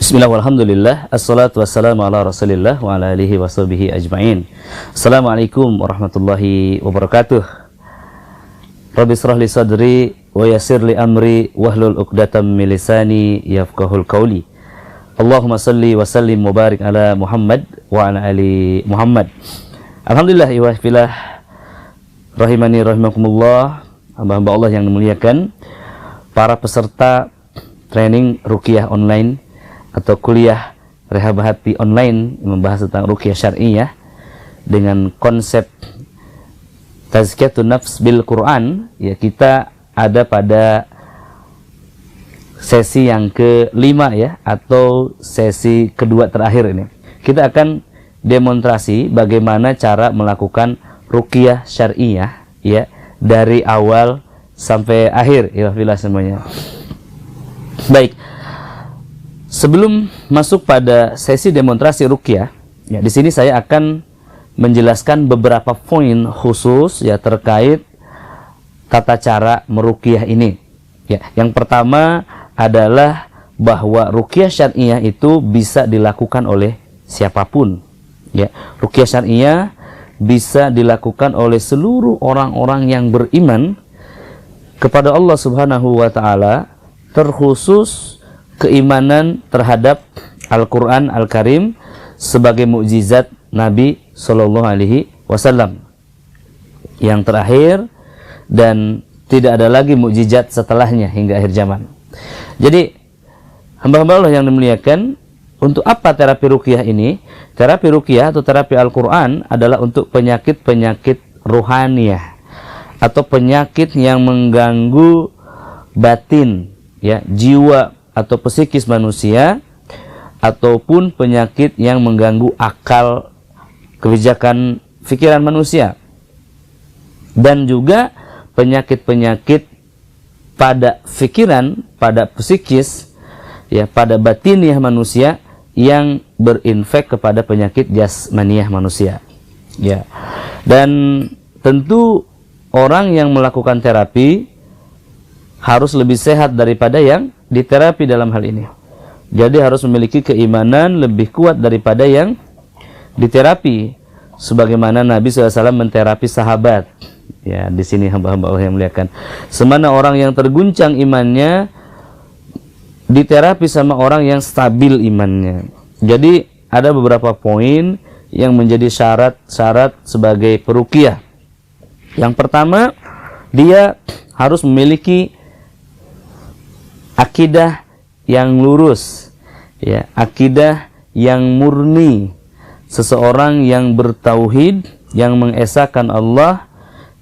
Bismillah walhamdulillah, assalatu wassalamu ala rasulillah wa ala alihi wa sahbihi ajma'in. Assalamualaikum warahmatullahi wabarakatuh. Rabbi israh li sadri wa yassir li amri wahlul uqdatam min lisani yafqahul qawli. Allahumma salli wa sallim wa barik ala Muhammad wa ala ali Muhammad. Alhamdulillah wa fillah rahimani rahimakumullah, hamba-hamba Allah yang dimuliakan, para peserta training ruqyah online atau kuliah rehab hati online yang membahas tentang ruqyah syar'iyah dengan konsep tazkiyatun nafs bil Quran. Ya, kita ada pada sesi yang kelima ya, atau sesi kedua terakhir ini. Kita akan demonstrasi bagaimana cara melakukan ruqyah syar'iyah ya, dari awal sampai akhir ya semuanya. Baik. Sebelum masuk pada sesi demonstrasi ruqyah, ya di sini saya akan menjelaskan beberapa poin khusus ya terkait tata cara meruqyah ini. Ya, yang pertama adalah bahwa ruqyah syar'iyah itu bisa dilakukan oleh siapapun. Ya, ruqyah syar'iyah bisa dilakukan oleh seluruh orang-orang yang beriman kepada Allah Subhanahu wa taala, terkhusus keimanan terhadap Al-Quran Al-Karim sebagai mukjizat Nabi Sallallahu Alaihi Wasallam yang terakhir, dan tidak ada lagi mukjizat setelahnya hingga akhir zaman. Jadi hamba-hamba Allah yang dimuliakan, untuk apa terapi ruqyah ini? Terapi ruqyah atau terapi Al-Quran adalah untuk penyakit-penyakit ruhaniyah atau penyakit yang mengganggu batin ya, jiwa atau psikis manusia, ataupun penyakit yang mengganggu akal, kebijakan pikiran manusia, dan juga penyakit-penyakit pada pikiran, pada psikis ya, pada batiniah manusia yang berinfek kepada penyakit jasmaniah manusia ya. Dan tentu orang yang melakukan terapi harus lebih sehat daripada yang diterapi dalam hal ini. Jadi harus memiliki keimanan lebih kuat daripada yang diterapi, sebagaimana Nabi SAW menterapi sahabat. Ya, di sini hamba-hamba Allah yang muliakan, semana orang yang terguncang imannya diterapi sama orang yang stabil imannya. Jadi ada beberapa poin yang menjadi syarat-syarat sebagai peruqyah. Yang pertama, dia harus memiliki akidah yang lurus ya, akidah yang murni, seseorang yang bertauhid, yang mengesahkan Allah,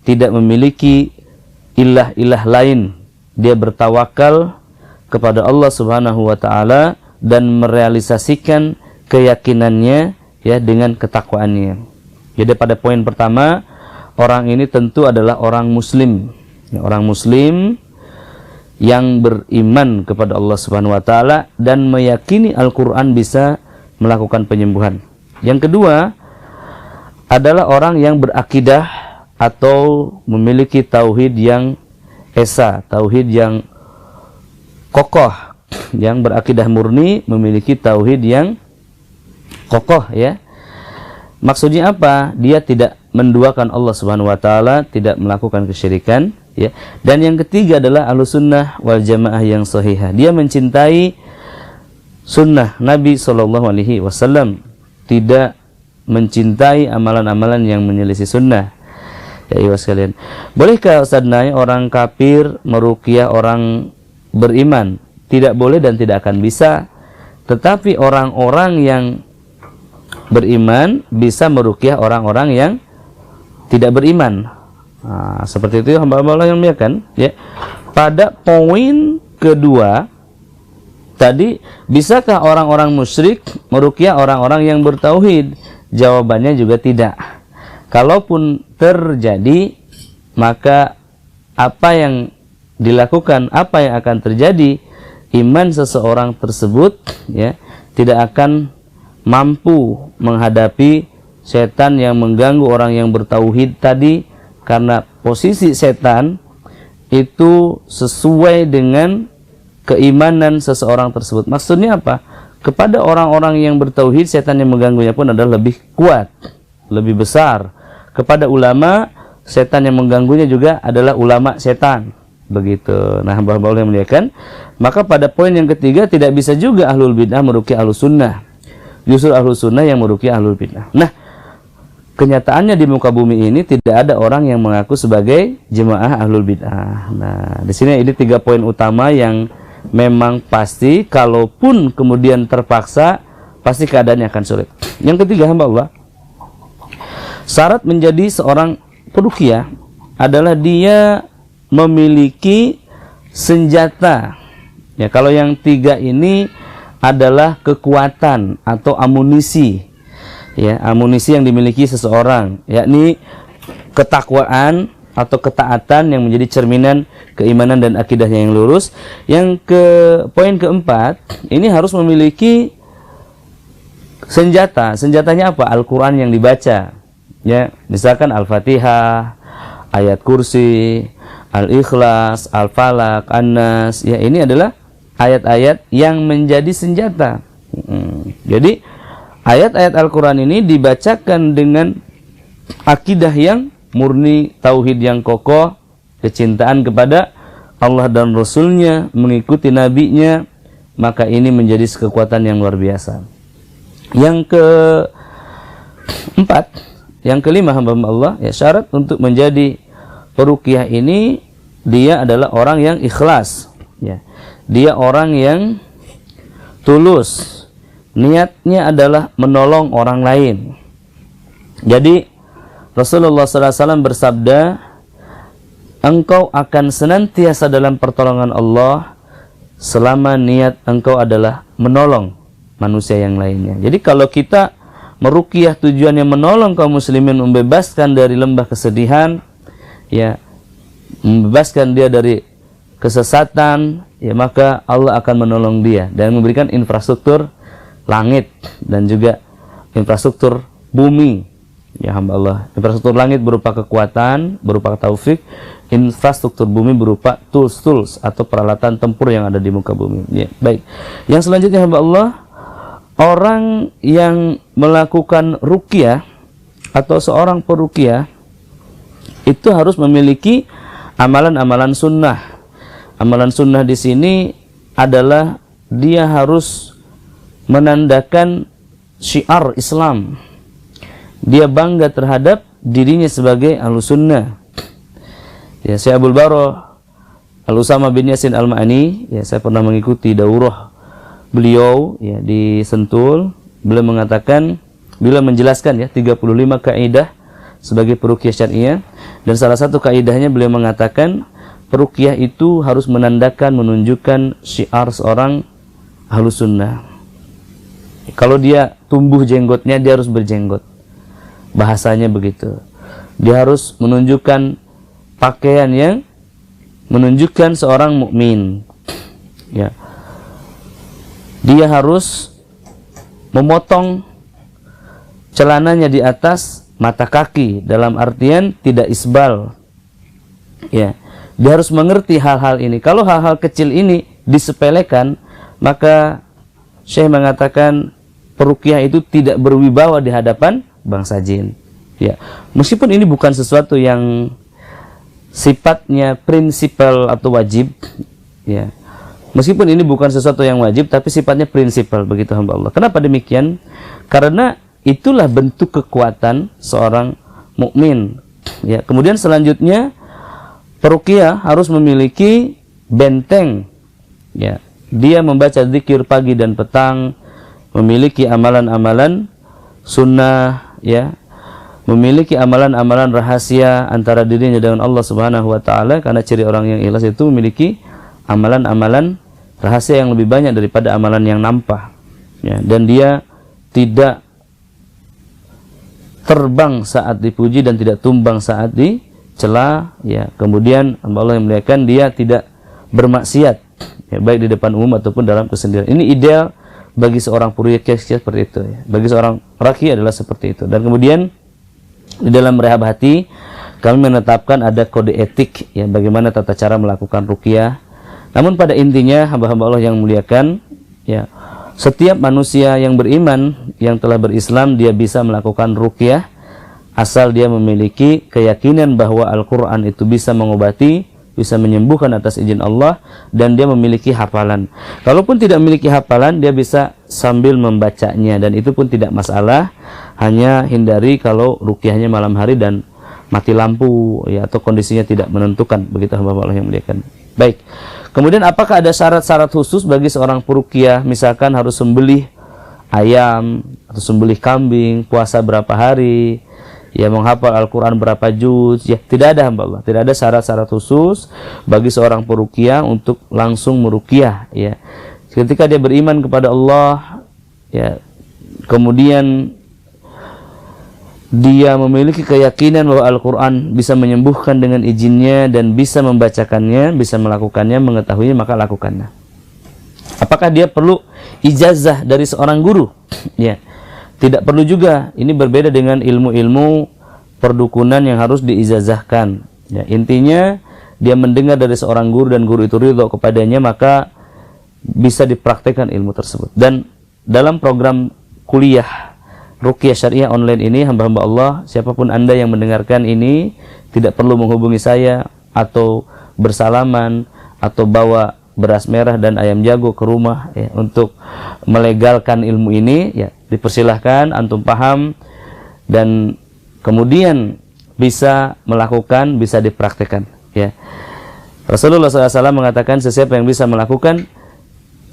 tidak memiliki ilah-ilah lain. Dia bertawakal kepada Allah Subhanahu wa taala dan merealisasikan keyakinannya ya dengan ketakwaannya. Jadi pada poin pertama, orang ini tentu adalah orang muslim ya, orang muslim yang beriman kepada Allah Subhanahu wa taala dan meyakini Al-Qur'an bisa melakukan penyembuhan. Yang kedua adalah orang yang berakidah atau memiliki tauhid yang esa, tauhid yang kokoh, yang berakidah murni, memiliki tauhid yang kokoh ya. Maksudnya apa? Dia tidak menduakan Allah Subhanahu wa taala, tidak melakukan kesyirikan ya. Dan yang ketiga adalah ahlussunnah wal jamaah yang sahihah. Dia mencintai sunnah Nabi Sallallahu Alaihi Wasallam, tidak mencintai amalan-amalan yang menyelisih sunnah. Ya ikhwas sekalian, bolehkah Ustaz Nay orang kafir meruqyah orang beriman? Tidak boleh dan tidak akan bisa. Tetapi orang-orang yang beriman bisa meruqyah orang-orang yang tidak beriman. Nah, seperti itu hamba-hamba Allah yang muliakan ya. Pada poin kedua tadi, bisakah orang-orang musyrik meruqyah orang-orang yang bertauhid? Jawabannya juga tidak. Kalaupun terjadi, maka apa yang dilakukan, apa yang akan terjadi, iman seseorang tersebut ya tidak akan mampu menghadapi setan yang mengganggu orang yang bertauhid tadi, karena posisi setan itu sesuai dengan keimanan seseorang tersebut. Maksudnya apa? kepada orang-orang yang bertauhid, setan yang mengganggunya pun adalah lebih kuat, lebih besar. Kepada ulama, setan yang mengganggunya juga adalah ulama setan. Begitu. Nah, hamba-hamba Allah yang muliakan, maka pada poin yang ketiga, tidak bisa juga ahlul bid'ah meruqyah ahlus sunnah. Justru ahlus sunnah yang meruqyah ahlul bid'ah. Nah, kenyataannya di muka bumi ini tidak ada orang yang mengaku sebagai jemaah ahlul bid'ah. Nah, di sini ini 3 poin utama yang memang pasti, kalaupun kemudian terpaksa, pasti keadaannya akan sulit. Yang ketiga, hamba Allah, syarat menjadi seorang peruqyah adalah dia memiliki senjata. Ya, kalau yang 3 ini adalah kekuatan atau amunisi. Ya, amunisi yang dimiliki seseorang, yakni ketakwaan atau ketaatan yang menjadi cerminan keimanan dan akidahnya yang lurus. Yang poin keempat, ini harus memiliki senjata. Senjatanya apa? Al-Quran yang dibaca. Ya, misalkan Al-Fatihah, ayat kursi, Al-Ikhlas, Al-Falaq, An-Nas. Ya, ini adalah ayat-ayat yang menjadi senjata. Jadi ayat-ayat Al-Quran ini dibacakan dengan akidah yang murni, tauhid yang kokoh, kecintaan kepada Allah dan Rasulnya, mengikuti nabinya, maka ini menjadi kekuatan yang luar biasa. Yang keempat, yang kelima, hamba Allah, ya, syarat untuk menjadi peruqyah ini, dia adalah orang yang ikhlas. Ya. Dia orang yang tulus. Niatnya adalah menolong orang lain. Jadi Rasulullah SAW bersabda, engkau akan senantiasa dalam pertolongan Allah selama niat engkau adalah menolong manusia yang lainnya. Jadi kalau kita meruqyah tujuannya menolong kaum muslimin, membebaskan dari lembah kesedihan, ya, membebaskan dia dari kesesatan, ya, maka Allah akan menolong dia dan memberikan infrastruktur langit dan juga infrastruktur bumi. Ya, hamba Allah, infrastruktur langit berupa kekuatan, berupa taufik, infrastruktur bumi berupa tools atau peralatan tempur yang ada di muka bumi. Ya, baik. Yang selanjutnya, hamba Allah, orang yang melakukan ruqyah atau seorang peruqyah itu harus memiliki amalan-amalan sunnah. Amalan sunnah di sini adalah dia harus menandakan syiar Islam. Dia bangga terhadap dirinya sebagai ahlus sunnah. Ya, saya Abdul Baroh Al-Usama bin Yasin Al-Ma'ani, ya, saya pernah mengikuti daurah beliau, ya, di Sentul. Beliau mengatakan, beliau menjelaskan, ya, 35 kaidah sebagai peruqyah syariah, dan salah satu kaidahnya beliau mengatakan peruqyah itu harus menandakan, menunjukkan syiar seorang ahlus sunnah. Kalau dia tumbuh jenggotnya, dia harus berjenggot. Bahasanya begitu. Dia harus menunjukkan pakaian yang menunjukkan seorang mukmin. Ya. Dia harus memotong celananya di atas mata kaki, dalam artian tidak isbal. Ya. Dia harus mengerti hal-hal ini. Kalau hal-hal kecil ini disepelekan, maka Syekh mengatakan peruqyah itu tidak berwibawa di hadapan bangsa jin. Ya, meskipun ini bukan sesuatu yang sifatnya prinsipal atau wajib, ya. Meskipun ini bukan sesuatu yang wajib, tapi sifatnya prinsipal, begitu hamba Allah. Kenapa demikian? Karena itulah bentuk kekuatan seorang mukmin. Ya, kemudian selanjutnya peruqyah harus memiliki benteng. Ya, dia membaca zikir pagi dan petang, memiliki amalan-amalan sunnah, ya, memiliki amalan-amalan rahasia antara dirinya dengan Allah Subhanahu wa taala, karena ciri orang yang ikhlas itu memiliki amalan-amalan rahasia yang lebih banyak daripada amalan yang nampak. Ya, dan dia tidak terbang saat dipuji dan tidak tumbang saat dicela, ya. Kemudian Allah yang muliakan, dia tidak bermaksiat, ya, baik di depan umum ataupun dalam kesendirian. Ini ideal bagi seorang peruqyah seperti itu, ya. Bagi seorang raqi adalah seperti itu. Dan kemudian di dalam rehab hati kami menetapkan ada kode etik, ya, bagaimana tata cara melakukan ruqyah. Namun pada intinya hamba-hamba Allah yang muliakan, ya, Setiap manusia yang beriman, yang telah berislam, dia bisa melakukan ruqyah asal dia memiliki keyakinan bahwa Al-Quran itu bisa mengobati, bisa menyembuhkan atas izin Allah, dan dia memiliki hafalan. Kalaupun tidak memiliki hafalan, dia bisa sambil membacanya, dan itu pun tidak masalah. Hanya hindari kalau ruqyahnya malam hari dan mati lampu, ya, atau kondisinya tidak menentukan. Begitu hamba Allah yang muliakan. Baik. Kemudian apakah ada syarat-syarat khusus bagi seorang peruqyah? Misalkan harus sembelih ayam atau sembelih kambing, puasa berapa hari, ya, menghafal Al-Quran berapa juz, ya, tidak ada hamba Allah. Tidak ada syarat-syarat khusus bagi seorang peruqyah untuk langsung meruqyah, ya. Ketika dia beriman kepada Allah, ya, kemudian dia memiliki keyakinan bahwa Al-Quran bisa menyembuhkan dengan izinnya dan bisa membacakannya, bisa melakukannya, mengetahuinya, maka lakukannya. Apakah dia perlu ijazah dari seorang guru? Ya, tidak perlu juga. Ini berbeda dengan ilmu-ilmu perdukunan yang harus diijazahkan. Ya, intinya dia mendengar dari seorang guru dan guru itu ridho kepadanya, maka bisa dipraktekkan ilmu tersebut. Dan dalam program kuliah Ruqyah Syariah online ini, hamba-hamba Allah, siapapun Anda yang mendengarkan ini, tidak perlu menghubungi saya atau bersalaman atau bawa beras merah dan ayam jago ke rumah, ya, untuk melegalkan ilmu ini, ya, dipersilahkan, antum paham dan kemudian bisa melakukan, bisa dipraktekkan, ya. Rasulullah SAW mengatakan, sesiapa yang bisa melakukan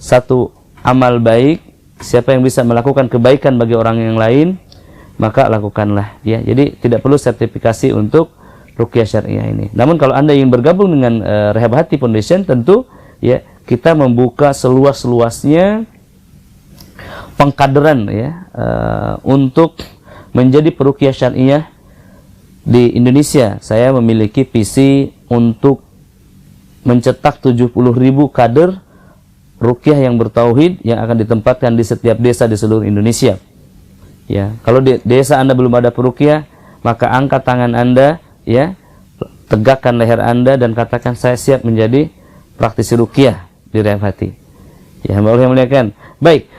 satu amal baik, siapa yang bisa melakukan kebaikan bagi orang yang lain, maka lakukanlah, ya. Jadi tidak perlu sertifikasi untuk Ruqyah Syariah ini. Namun kalau Anda ingin bergabung dengan Rehab Hati Foundation, tentu, ya, kita membuka seluas-luasnya pengkaderan, ya, untuk menjadi peruqyah syariah di Indonesia. Saya memiliki visi untuk mencetak 70.000 kader ruqyah yang bertauhid yang akan ditempatkan di setiap desa di seluruh Indonesia. Ya, kalau di desa Anda belum ada peruqyah, maka angkat tangan Anda, ya, tegakkan leher Anda dan katakan, saya siap menjadi praktisi ruqyah di Rehab Hati. Ya, hamba Allah yang muliakan. Baik,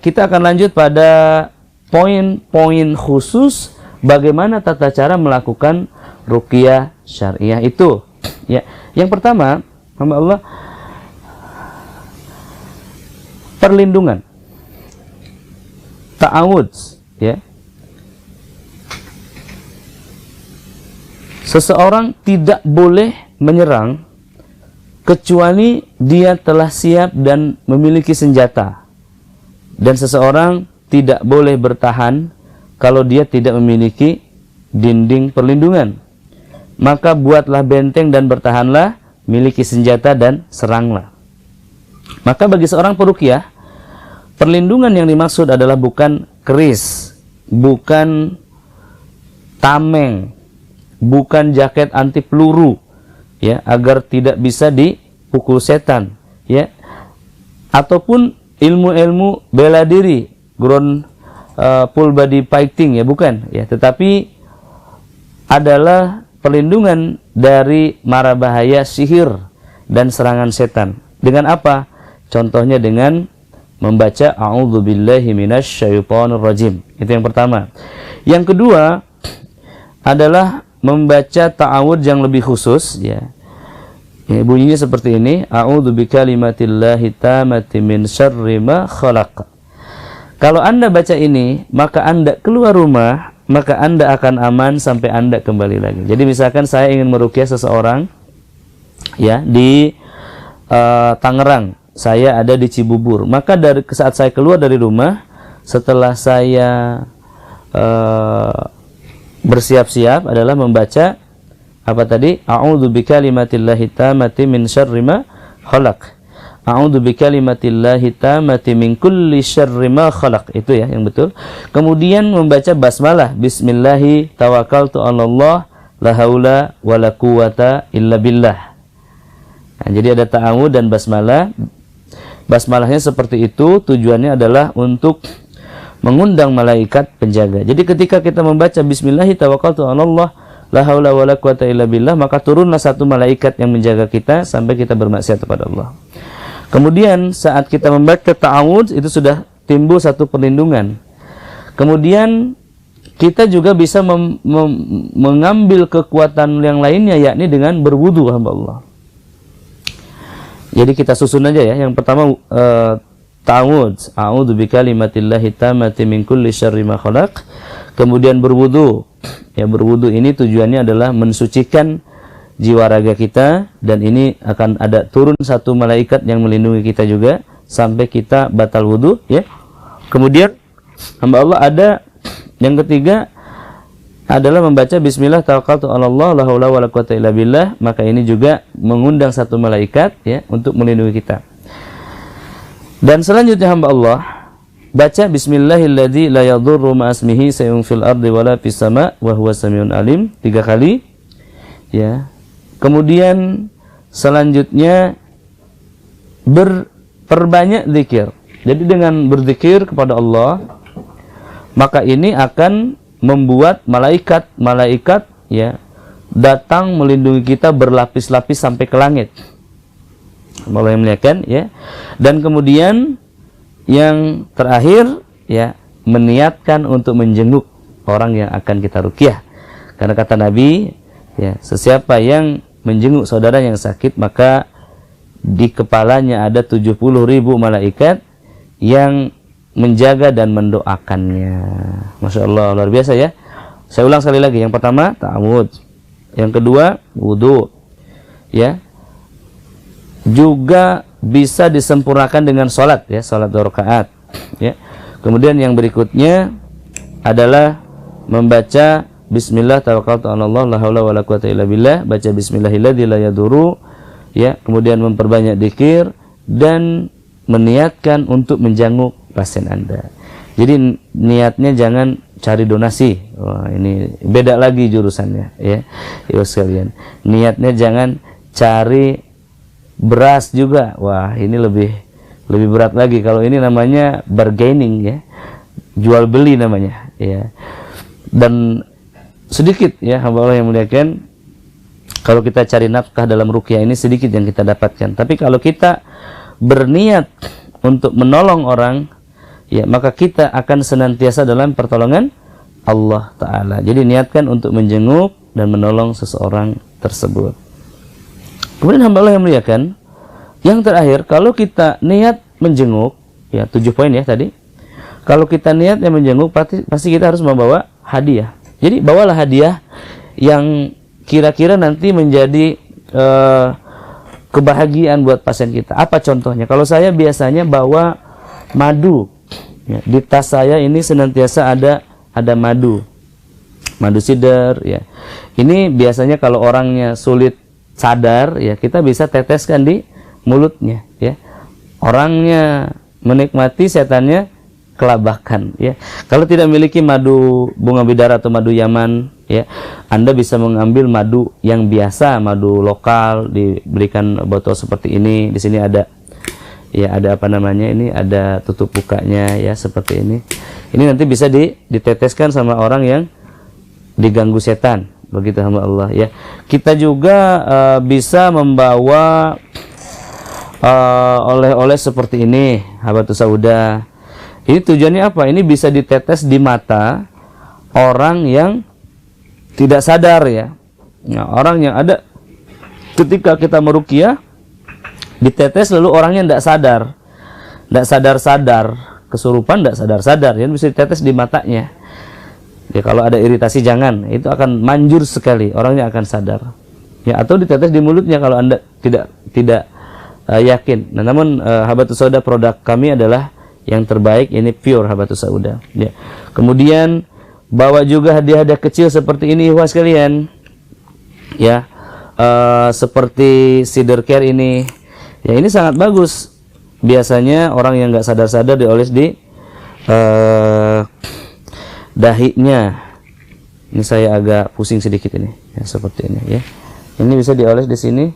kita akan lanjut pada poin-poin khusus bagaimana tata cara melakukan ruqyah syariah itu. Ya, yang pertama, hamba Allah, perlindungan, ta'awudz, ya. Seseorang tidak boleh menyerang kecuali dia telah siap dan memiliki senjata, dan seseorang tidak boleh bertahan kalau dia tidak memiliki dinding perlindungan. Maka buatlah benteng dan bertahanlah, miliki senjata dan seranglah. Maka bagi seorang peruqyah, perlindungan yang dimaksud adalah bukan keris, bukan tameng, bukan jaket anti peluru, ya, agar tidak bisa dipukul setan, ya, ataupun ilmu-ilmu bela diri, ground full body fighting, ya, bukan, ya, tetapi adalah perlindungan dari mara bahaya sihir dan serangan setan. Dengan apa? Contohnya dengan membaca a'udzubillahi minasyaitonirrajim. Itu yang pertama. Yang kedua adalah membaca ta'awudz yang lebih khusus, ya. Bunyinya seperti ini, a'udzubikalimatillahi tammati min syarri ma khalaq. Kalau Anda baca ini, maka Anda keluar rumah, maka Anda akan aman sampai Anda kembali lagi. Jadi misalkan saya ingin meruqyah seseorang, ya, di Tangerang, saya ada di Cibubur, maka dari saat saya keluar dari rumah, setelah saya bersiap-siap adalah membaca apa tadi? A'udzubikalimatillahi tammati min syarri ma khalaq. A'udzubikalimatillahi tammati min kulli syarri ma khalaq. Itu, ya, yang betul. Kemudian membaca basmalah, bismillahi tawakkaltu 'alallah la haula wala quwata illa billah. Nah, jadi ada ta'awudz dan basmalah. Basmalahnya seperti itu, tujuannya adalah untuk mengundang malaikat penjaga. Jadi ketika kita membaca bismillahi tawakkaltu 'alallah la haula wala quwata illa billah, maka turunlah satu malaikat yang menjaga kita sampai kita bermaksiat kepada Allah. Kemudian saat kita membaca ta'awudz itu sudah timbul satu perlindungan. Kemudian kita juga bisa mengambil kekuatan yang lainnya, yakni dengan berwudu, hamba Allah. Jadi kita susun aja ya. Yang pertama ta'awudz, a'udzu bikalimatillahi tammati min kulli syarri ma khalaq. Kemudian berwudu. Ya, berwudu ini tujuannya adalah mensucikan jiwa raga kita, dan ini akan ada turun satu malaikat yang melindungi kita juga sampai kita batal wudu ya. Kemudian hamba Allah ada yang ketiga adalah membaca bismillah tawakkaltu 'ala Allah la haula wala quwwata illa billah, maka ini juga mengundang satu malaikat ya untuk melindungi kita. Dan selanjutnya hamba Allah baca bismillahilladzi la yadurru ma'asmihi shay'un fil ardi wala fis sama' wa huwas samiun alim 3 kali ya. Kemudian selanjutnya berperbanyak zikir. Jadi dengan berzikir kepada Allah, maka ini akan membuat malaikat ya datang melindungi kita berlapis-lapis sampai ke langit. Allah yang muliakan ya. Dan kemudian yang terakhir ya, meniatkan untuk menjenguk orang yang akan kita ruqyah. Karena kata Nabi ya, sesiapa yang menjenguk saudara yang sakit, maka di kepalanya ada 70.000 malaikat yang menjaga dan mendoakannya. Masya Allah, luar biasa ya. Saya ulang sekali lagi. Yang pertama ta'awudz, yang kedua wudu ya. Juga bisa disempurnakan dengan sholat ya, sholat 2 rakaat ya. Kemudian yang berikutnya adalah membaca bismillah tawakkaltu 'ala Allah la haula wala quwwata illa billah, baca bismillahilladzi la yadurru ya. Kemudian memperbanyak zikir dan meniatkan untuk menjenguk pasien Anda. Jadi niatnya jangan cari donasi. Wah, ini beda lagi jurusannya ya. Ibu sekalian, niatnya jangan cari beras juga. Wah, ini lebih berat lagi. Kalau ini namanya bargaining ya. Jual beli namanya ya. Dan sedikit ya hamba Allah yang muliakan, kalau kita cari nafkah dalam ruqyah ini sedikit yang kita dapatkan. Tapi kalau kita berniat untuk menolong orang ya, maka kita akan senantiasa dalam pertolongan Allah Ta'ala. Jadi niatkan untuk menjenguk dan menolong seseorang tersebut. Kemudian hamba Allah yang muliakan, yang terakhir, kalau kita niat menjenguk ya, 7 poin ya tadi. Kalau kita niatnya menjenguk, pasti kita harus membawa hadiah. Jadi bawalah hadiah yang kira-kira nanti menjadi kebahagiaan buat pasien kita. Apa contohnya? Kalau saya biasanya bawa madu ya, di tas saya ini senantiasa ada madu sidar ya. Ini biasanya kalau orangnya sulit sadar ya, kita bisa teteskan di mulutnya ya. Orangnya menikmati, setannya kelabakan ya. Kalau tidak memiliki madu bunga bidara atau madu Yaman ya, Anda bisa mengambil madu yang biasa, madu lokal, diberikan botol seperti ini. Di sini ada ya, ada apa namanya ini, ada tutup bukanya ya, seperti ini. Ini nanti bisa diteteskan sama orang yang diganggu setan, begitu hamba Allah ya. Kita juga bisa membawa oleh-oleh seperti ini, habatus sauda. Ini tujuannya apa? Ini bisa ditetes di mata orang yang tidak sadar ya. Nah, orang yang ada ketika kita meruqyah ditetes, lalu orangnya tidak sadar, kesurupan tidak sadar ya, bisa ditetes di matanya. Ya, kalau ada iritasi jangan, itu akan manjur sekali, orangnya akan sadar. Ya, atau ditetes di mulutnya kalau Anda tidak yakin. Nah, namun habatus sauda produk kami adalah yang terbaik, ini pure habatus sauda ya. Kemudian bawa juga hadiah-hadiah kecil seperti ini wah sekalian ya, seperti Cider Care ini ya, ini sangat bagus. Biasanya orang yang nggak sadar-sadar dioles di dahinya. Ini saya agak pusing sedikit ini ya, seperti ini ya. Ini bisa dioles di sini,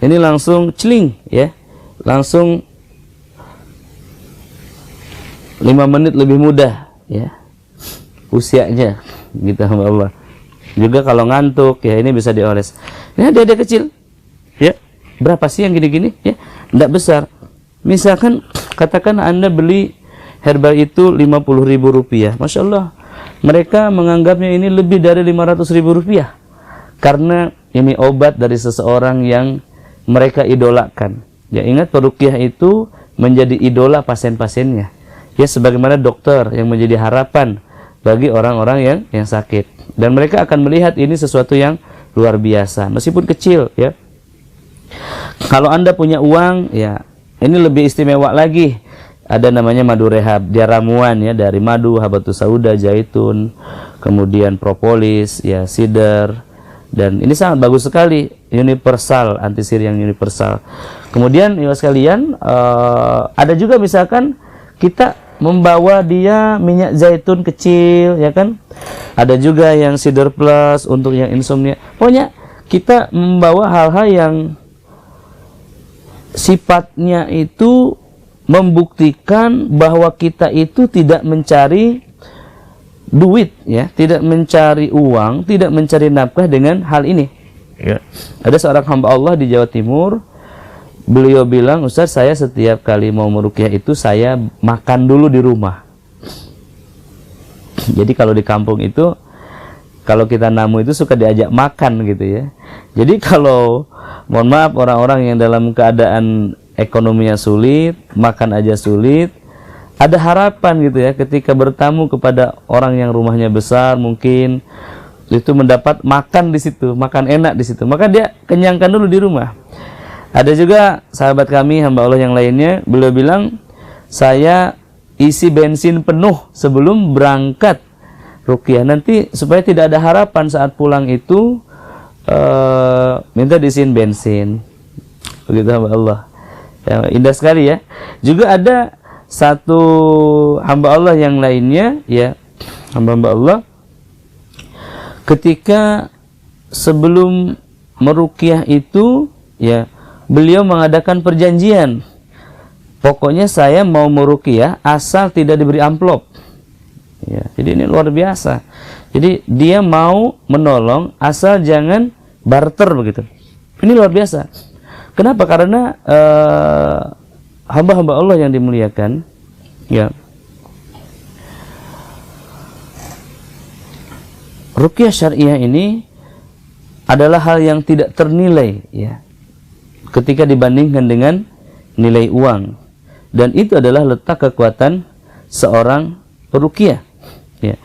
ini langsung celing ya, langsung 5 menit lebih mudah ya usianya gitu hamba Allah. Juga kalau ngantuk ya, ini bisa dioles. Ini ada kecil ya, berapa sih yang gini-gini ya, tidak besar. Misalkan katakan Anda beli herbal itu Rp50.000, Masya Allah, mereka menganggapnya ini lebih dari Rp500.000 karena ini obat dari seseorang yang mereka idolakan. Ya, ingat peruqyah itu menjadi idola pasien-pasiennya. Ya, sebagaimana dokter yang menjadi harapan bagi orang-orang yang sakit. Dan mereka akan melihat ini sesuatu yang luar biasa, meskipun kecil, ya. Kalau Anda punya uang, ya, ini lebih istimewa lagi. Ada namanya madu rehab, dia ramuan ya dari madu, habatus sauda, zaitun, kemudian propolis, ya, sidar, dan ini sangat bagus sekali, universal, antisir yang universal. Kemudian ya sekalian, ada juga misalkan kita membawa dia minyak zaitun kecil, ya kan? Ada juga yang sidar plus untuk yang insomnia. Pokoknya kita membawa hal-hal yang sifatnya itu membuktikan bahwa kita itu tidak mencari duit, ya, tidak mencari uang, tidak mencari nafkah dengan hal ini. Ya. Ada seorang hamba Allah di Jawa Timur, beliau bilang, Ustaz, saya setiap kali mau meruqyah itu saya makan dulu di rumah. Jadi kalau di kampung itu, kalau kita namu itu suka diajak makan gitu ya. Jadi kalau, mohon maaf, orang-orang yang dalam keadaan ekonominya sulit, makan aja sulit, ada harapan gitu ya, ketika bertamu kepada orang yang rumahnya besar, mungkin itu mendapat makan di situ, makan enak di situ, maka dia kenyangkan dulu di rumah. Ada juga sahabat kami, hamba Allah yang lainnya, beliau bilang, saya isi bensin penuh sebelum berangkat ruqyah, nanti supaya tidak ada harapan saat pulang itu minta diisiin bensin. Begitu hamba Allah. Ya, indah sekali ya. Juga ada satu hamba Allah yang lainnya, ya, hamba Allah, ketika sebelum meruqyah itu, ya, beliau mengadakan perjanjian. Pokoknya saya mau meruqyah asal tidak diberi amplop. Ya, jadi ini luar biasa. Jadi dia mau menolong asal jangan barter begitu. Ini luar biasa. Kenapa? Karena hamba-hamba Allah yang dimuliakan, ya, ruqyah syariah ini adalah hal yang tidak ternilai, ya, ketika dibandingkan dengan nilai uang, dan itu adalah letak kekuatan seorang peruqyah, ya.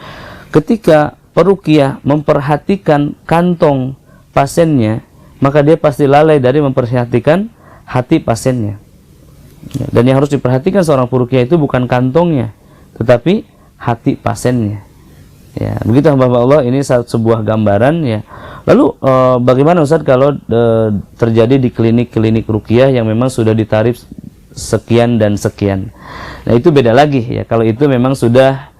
Ketika peruqyah memperhatikan kantong pasiennya, maka dia pasti lalai dari memperhatikan hati pasiennya. Ya, dan yang harus diperhatikan seorang peruqyah itu bukan kantongnya, tetapi hati pasiennya. Ya, begitu hamba Allah, ini sebuah gambaran, ya. Lalu bagaimana Ustaz kalau terjadi di klinik-klinik ruqyah yang memang sudah ditarif sekian dan sekian? Nah, itu beda lagi ya. Kalau itu memang sudah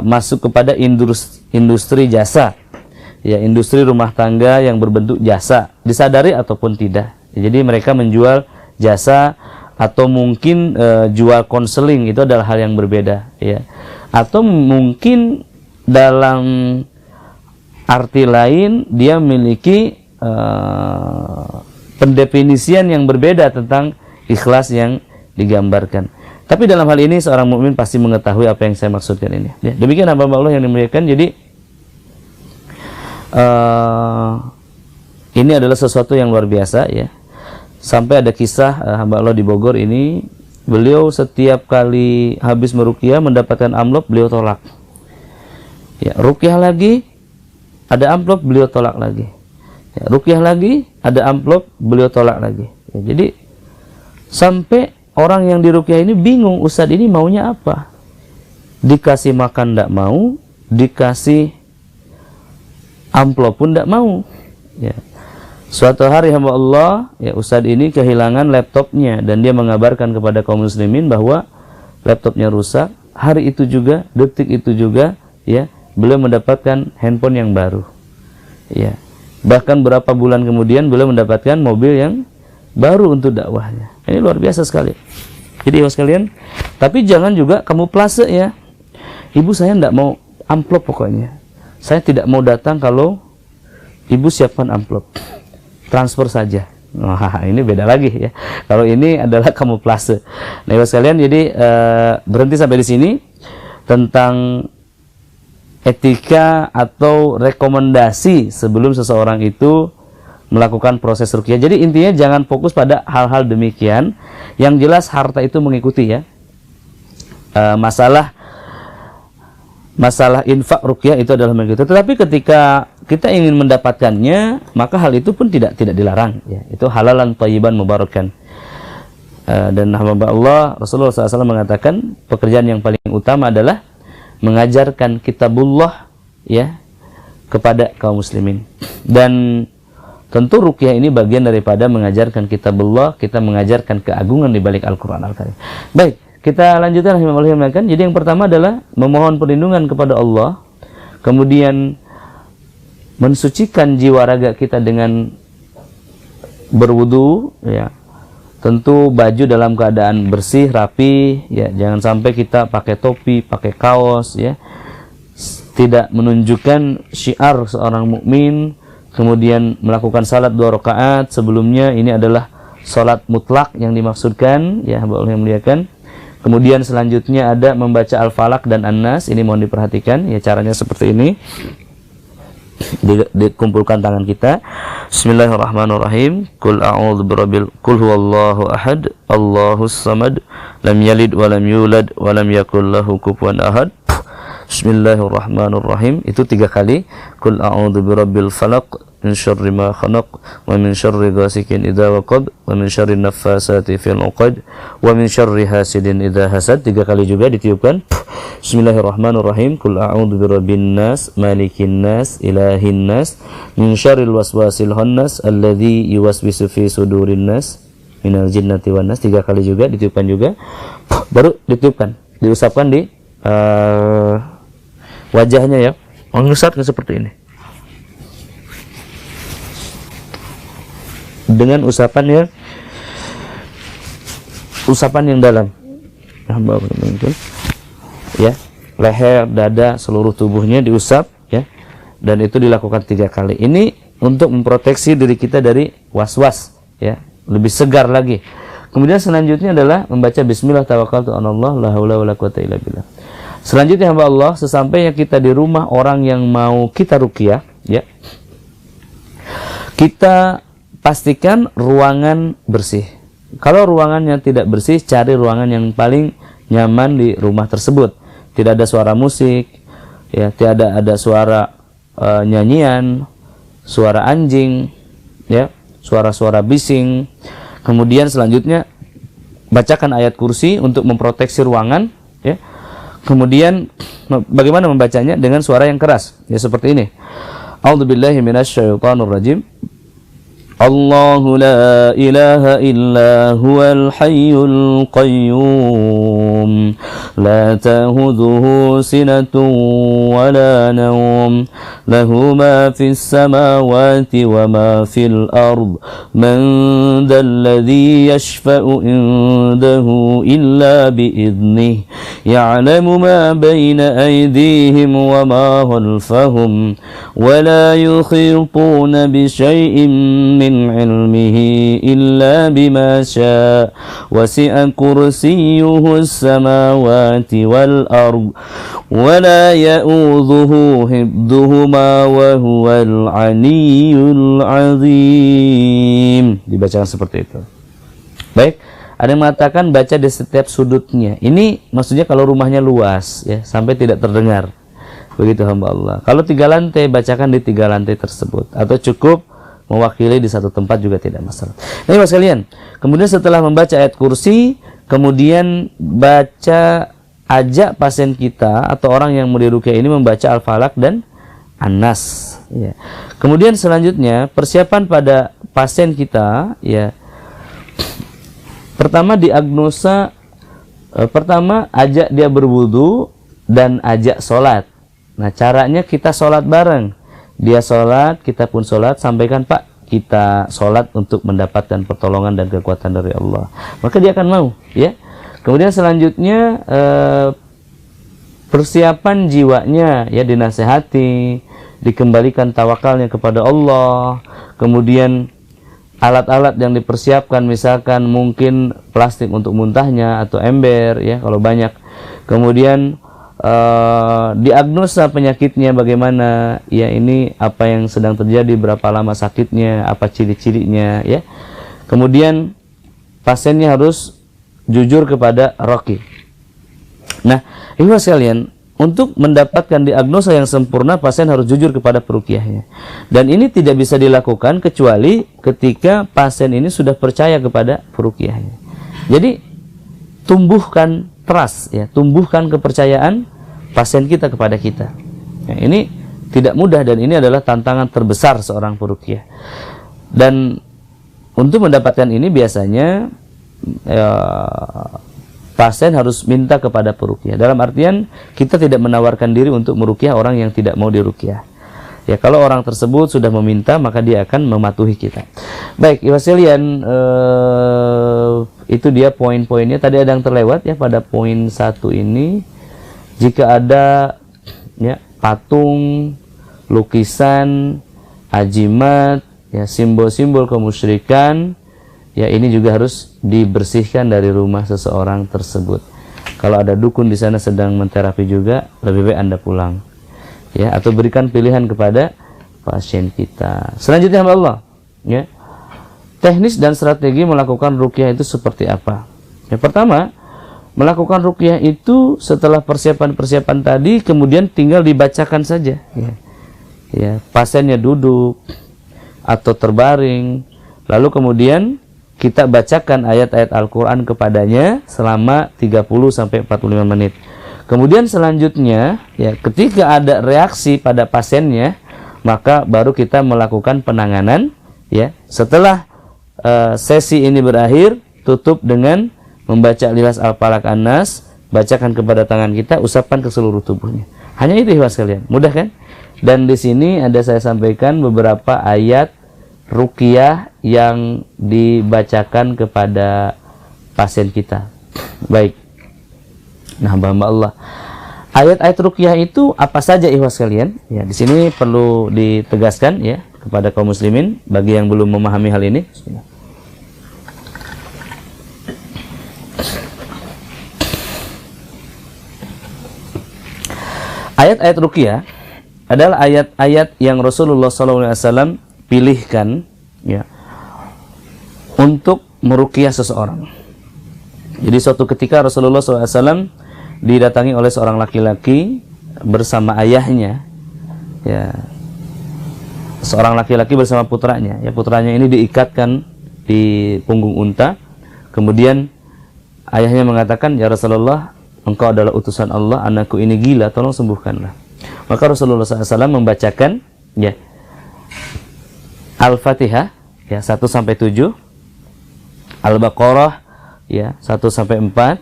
masuk kepada industri jasa. Ya, industri rumah tangga yang berbentuk jasa, disadari ataupun tidak. Jadi mereka menjual jasa, atau mungkin jual konseling, itu adalah hal yang berbeda, ya. Atau mungkin dalam arti lain dia memiliki pendefinisian yang berbeda tentang ikhlas yang digambarkan. Tapi dalam hal ini seorang mukmin pasti mengetahui apa yang saya maksudkan ini. Ya, demikian hamba Allah yang dimuliakan. Jadi ini adalah sesuatu yang luar biasa, ya. Sampai ada kisah hamba Allah di Bogor ini, beliau setiap kali habis meruqyah mendapatkan amplop, beliau tolak. Ya, ruqyah lagi ada amplop, beliau tolak lagi. Ya, ruqyah lagi ada amplop, beliau tolak lagi. Ya, jadi sampai orang yang diruqyah ini bingung, Ustadz ini maunya apa? Dikasih makan tidak mau, dikasih amplop pun tidak mau. Ya. Suatu hari hamba Allah, ya, Ustadz ini kehilangan laptopnya, dan dia mengabarkan kepada kaum muslimin bahwa laptopnya rusak. Hari itu juga, detik itu juga, ya, beliau mendapatkan handphone yang baru. Ya. Bahkan berapa bulan kemudian beliau mendapatkan mobil yang baru untuk dakwahnya. Ini luar biasa sekali. Jadi ibu sekalian, tapi jangan juga kamu plase, ya. Ibu saya tidak mau amplop pokoknya. Saya tidak mau datang kalau ibu siapkan amplop. Transfer saja. Wah, ini beda lagi ya. Kalau ini adalah kamuflase. Nah, ibu sekalian, jadi berhenti sampai di sini tentang etika atau rekomendasi sebelum seseorang itu melakukan proses ruqyah. Jadi intinya jangan fokus pada hal-hal demikian. Yang jelas harta itu mengikuti ya. Masalah infak ruqyah itu adalah mengikuti. Tetapi ketika kita ingin mendapatkannya, maka hal itu pun tidak dilarang ya. Itu halalan thayyiban mubarakan. Dan hamba Allah Rasulullah SAW mengatakan pekerjaan yang paling utama adalah mengajarkan kitabullah ya kepada kaum muslimin. Dan tentu ruqyah ini bagian daripada mengajarkan kitabullah, kita mengajarkan keagungan di balik Al-Qur'an Al-Karim. Baik, kita lanjutkan. Jadi yang pertama adalah memohon perlindungan kepada Allah, kemudian mensucikan jiwa raga kita dengan berwudu ya. Tentu baju dalam keadaan bersih, rapi ya, jangan sampai kita pakai topi, pakai kaos ya. Tidak menunjukkan syiar seorang mukmin, kemudian melakukan salat 2 rakaat sebelumnya, ini adalah salat mutlak yang dimaksudkan ya, hamba Allah yang muliakan. Kemudian selanjutnya ada membaca Al-Falaq dan An-Nas, ini mohon diperhatikan ya, caranya seperti ini. Dikumpulkan tangan kita. Bismillahirrahmanirrahim. Qul a'udzu birabbil qul huwallahu ahad, Allahus samad, lam yalid wa lam yulad wa lam yakul lahu kufuwan ahad. Bismillahirrahmanirrahim. Itu 3 kali. Qul a'udzu birabbil falaq min syarri ma khalaq wa min syarri ghasikin idza waqab wa min syarri naffasati fil 'uqad wa min syarri hasidin idza hasad. 3 kali juga ditiupkan. Bismillahirrahmanirrahim. Qul a'udzu birabbin nas, malikin nas, ilahin nas, min syarril waswasil khannas alladzi yuwaswisu fi sudurin nas minal jinnati wan nas. 3 kali juga ditiupkan juga. Baru ditiupkan, diusapkan di wajahnya ya. Mengusapnya seperti ini. Dengan usapan yang dalam. Ya, leher, dada, seluruh tubuhnya diusap ya. Dan itu dilakukan 3 kali. Ini untuk memproteksi diri kita dari was-was ya, lebih segar lagi. Kemudian selanjutnya adalah membaca bismillah tawakkaltu 'alallah la haula wala quwata illa billah. Selanjutnya hamba Allah, sesampainya kita di rumah orang yang mau kita ruqyah ya, kita pastikan ruangan bersih. Kalau ruangannya tidak bersih, cari ruangan yang paling nyaman di rumah tersebut. Tidak ada suara musik ya, tidak ada suara nyanyian, suara anjing ya, suara-suara bising. Kemudian selanjutnya bacakan ayat kursi untuk memproteksi ruangan ya. Kemudian bagaimana membacanya? Dengan suara yang keras ya, seperti ini. A'udzubillahi minasyaitonir rajim. Allahu la ilaha illa huwal hayyul qayyum la ta'khudhuhu sinatun wa la nawm lahu ma fis samawati wa ma fil ard man dhal ladzi yashfa'u indahu illa bi idnihi ya'lamu ma bayna aydihim wa ma khalfahum wa la yuhituna bi shay'in min علمه إلا بما شاء وسع كرسيه السماوات والأرض ولا يؤوده حفظهما وهو العلي العظيم. Dibacakan seperti itu. Baik, ada yang mengatakan baca di setiap sudutnya. Ini maksudnya kalau rumahnya luas ya, sampai tidak terdengar. Begitu hamba Allah. Kalau 3 lantai, bacakan di 3 lantai tersebut, atau cukup mewakili di satu tempat juga tidak masalah. Nah, Mas kalian, kemudian setelah membaca ayat kursi, kemudian ajak pasien kita atau orang yang mau diruqyah ini membaca Al-Falaq dan An-Nas ya. Kemudian selanjutnya persiapan pada pasien kita ya. Pertama diagnosa, pertama ajak dia berwudu dan ajak sholat. Nah, caranya kita sholat bareng. Dia sholat, kita pun sholat, sampaikan Pak, kita sholat untuk mendapatkan pertolongan dan kekuatan dari Allah. Maka dia akan mau, ya. Kemudian selanjutnya persiapan jiwanya, ya, dinasehati, dikembalikan tawakalnya kepada Allah. Kemudian alat-alat yang dipersiapkan, misalkan mungkin plastik untuk muntahnya atau ember ya kalau banyak. Kemudian diagnosa penyakitnya bagaimana, ya ini apa yang sedang terjadi, berapa lama sakitnya, apa ciri-cirinya ya. Kemudian pasiennya harus jujur kepada roki. Nah, ikhwah sekalian, untuk mendapatkan diagnosa yang sempurna, pasien harus jujur kepada peruqyahnya. Dan ini tidak bisa dilakukan kecuali ketika pasien ini sudah percaya kepada peruqyahnya. Jadi, tumbuhkan trust, ya, tumbuhkan kepercayaan pasien kita kepada kita. Ya, ini tidak mudah dan ini adalah tantangan terbesar seorang peruqyah. Dan untuk mendapatkan ini biasanya pasien harus minta kepada peruqyah. Dalam artian kita tidak menawarkan diri untuk meruqyah orang yang tidak mau diruqyah. Ya, kalau orang tersebut sudah meminta, maka dia akan mematuhi kita. Baik, ikhwah sekalian, itu dia poin-poinnya. Tadi ada yang terlewat ya pada poin 1 ini. Jika ada ya patung, lukisan, ajimat, ya simbol-simbol kemusyrikan, ya ini juga harus dibersihkan dari rumah seseorang tersebut. Kalau ada dukun di sana sedang menterapi juga, lebih baik Anda pulang. Ya, atau berikan pilihan kepada pasien kita. Selanjutnya Allah, ya. Teknis dan strategi melakukan ruqyah itu seperti apa? Yang pertama, melakukan ruqyah itu setelah persiapan-persiapan tadi, kemudian tinggal dibacakan saja, ya. Ya, pasiennya duduk atau terbaring, lalu kemudian kita bacakan ayat-ayat Al-Quran kepadanya selama 30-45 menit. Kemudian selanjutnya, ya, ketika ada reaksi pada pasiennya, maka baru kita melakukan penanganan. Ya, setelah sesi ini berakhir, tutup dengan membaca Ikhlas Al-Falaq An-Nas, bacakan kepada tangan kita, usapkan ke seluruh tubuhnya. Hanya itu ikhwas sekalian, mudah kan? Dan di sini ada saya sampaikan beberapa ayat ruqyah yang dibacakan kepada pasien kita. Baik. Nah, hamba Allah. Ayat-ayat ruqyah itu apa saja ikhwas sekalian? Ya, di sini perlu ditegaskan ya kepada kaum muslimin bagi yang belum memahami hal ini. Ayat-ayat ruqyah adalah ayat-ayat yang Rasulullah SAW pilihkan ya untuk meruqyah seseorang. Jadi suatu ketika Rasulullah SAW didatangi oleh seorang laki-laki bersama ayahnya, ya, seorang laki-laki bersama putranya. Ya, putranya ini diikatkan di punggung unta. Kemudian ayahnya mengatakan, ya Rasulullah, engkau adalah utusan Allah, anakku ini gila, tolong sembuhkanlah. Maka Rasulullah SAW membacakan ya Al-Fatihah ya 1-7, Al-Baqarah ya 1-4,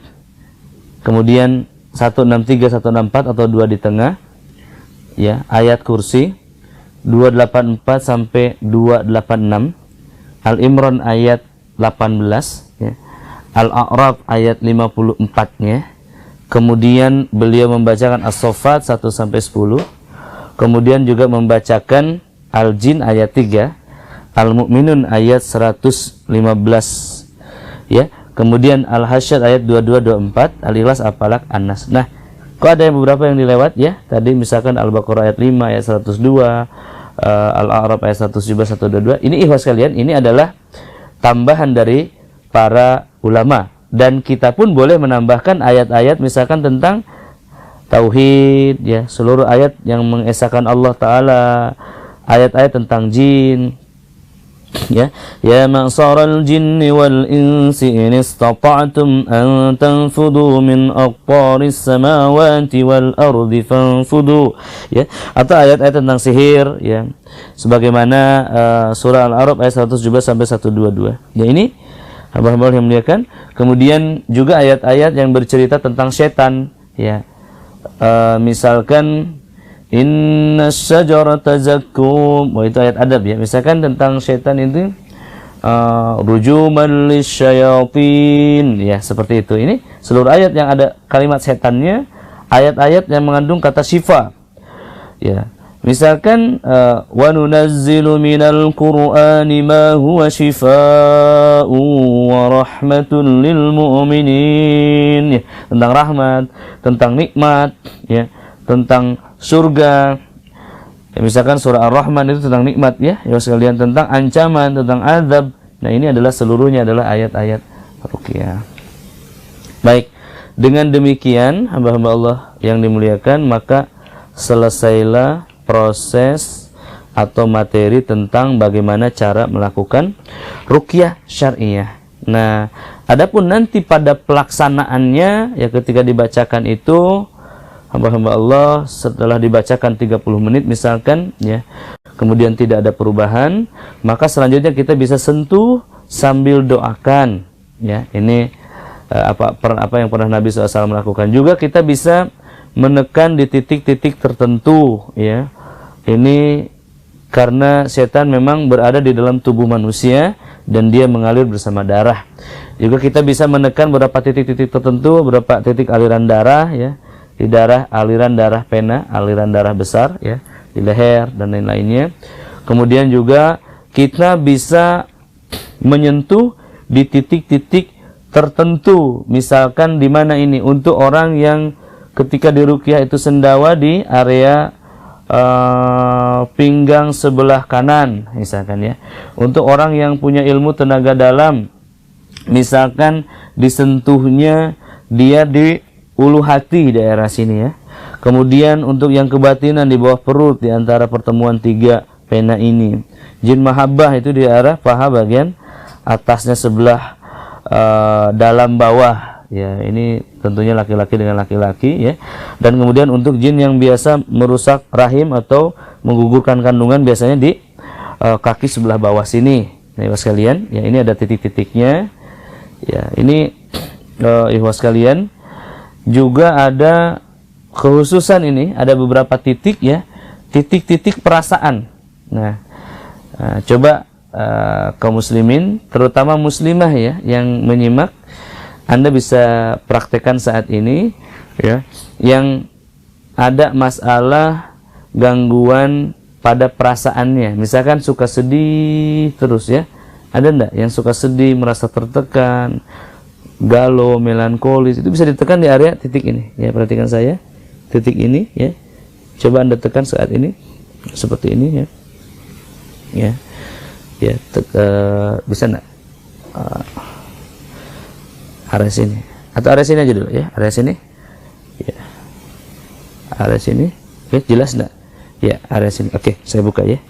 kemudian 163, 164 atau 2 di tengah, ya, ayat Kursi 284 sampai 286, Al-Imran ayat 18, ya, Al-A'raf ayat 54-nya. Kemudian beliau membacakan As-Saffat 1-10, kemudian juga membacakan Al-Jin ayat 3, Al-Mu'minun ayat 115, ya. Kemudian Al-Hasyr ayat 22-24, Al-Ikhlas Al-Falaq An-Nas. Nah, kok ada yang beberapa yang dilewat ya? Tadi misalkan Al-Baqarah ayat 5 ayat 102, Al-A'raf ayat 117, 122. Ini ikhwas sekalian, ini adalah tambahan dari para ulama. Dan kita pun boleh menambahkan ayat-ayat misalkan tentang tauhid ya, seluruh ayat yang mengesahkan Allah Ta'ala, ayat-ayat tentang jin ya, ya ma'saral jinni wal insi in istata'tum an tanfudu min aqtaris samawati wal ardi fanfudu ya, atau ayat-ayat tentang sihir ya, sebagaimana surah Al-A'raf ayat 117 sampai 122. Ya, ini hamba-hamba yang muliakan. Kemudian juga ayat-ayat yang bercerita tentang setan ya, misalkan Inna syajarata zakum, itu ayat adab ya. Misalkan tentang setan itu rujuman lisyayatin ya, seperti itu. Ini seluruh ayat yang ada kalimat setannya, ayat-ayat yang mengandung kata syifa ya. Misalkan wa nunazzilu minal qur'ani ma huwa shifaa'un wa rahmatun lil mu'minin, ya, tentang rahmat, tentang nikmat, ya, tentang surga. Ya, misalkan surah Ar-Rahman itu tentang nikmat, ya, ya sekalian, tentang ancaman, tentang azab. Nah, ini adalah seluruhnya adalah ayat-ayat ruqyah. Baik, dengan demikian hamba-hamba Allah yang dimuliakan, maka selesailah proses atau materi tentang bagaimana cara melakukan ruqyah syariah. Nah, adapun nanti pada pelaksanaannya, ya, ketika dibacakan itu, hamba-hamba Allah setelah dibacakan 30 menit misalkan, ya, kemudian tidak ada perubahan, maka selanjutnya kita bisa sentuh sambil doakan, ya. Ini apa yang pernah Nabi SAW melakukan. Juga kita bisa menekan di titik-titik tertentu, ya. Ini karena setan memang berada di dalam tubuh manusia dan dia mengalir bersama darah. Juga kita bisa menekan beberapa titik-titik tertentu, beberapa titik aliran darah, ya. Di darah, aliran darah pena, aliran darah besar, ya, di leher dan lain-lainnya. Kemudian juga kita bisa menyentuh di titik-titik tertentu. Misalkan di mana ini untuk orang yang ketika diruqyah itu sendawa di area pinggang sebelah kanan misalkan, ya. Untuk orang yang punya ilmu tenaga dalam, misalkan disentuhnya dia di ulu hati daerah sini, ya. Kemudian untuk yang kebatinan di bawah perut di antara pertemuan 3 pena ini. Jin mahabbah itu di arah paha bagian atasnya sebelah dalam bawah, ya. Ini tentunya laki-laki dengan laki-laki, ya. Dan kemudian untuk jin yang biasa merusak rahim atau menggugurkan kandungan, biasanya di kaki sebelah bawah sini. Nah, ikhwas sekalian, ya, ini ada titik-titiknya, ya. Ini ikhwas sekalian, juga ada kekhususan ini, ada beberapa titik, ya, titik-titik perasaan. Nah, coba kaum muslimin, terutama muslimah, ya, yang menyimak, Anda bisa praktekkan saat ini, ya, yang ada masalah gangguan pada perasaannya. Misalkan suka sedih terus, ya. Ada enggak yang suka sedih, merasa tertekan, galau, melankolis? Itu bisa ditekan di area titik ini, ya. Perhatikan saya, titik ini, ya. Coba Anda tekan saat ini seperti ini, ya. Ya. Ya, bisa enggak? Area sini atau area sini aja dulu, ya, area sini, ya, area sini, oke, jelas enggak? Ya, area sini, oke, saya buka, ya,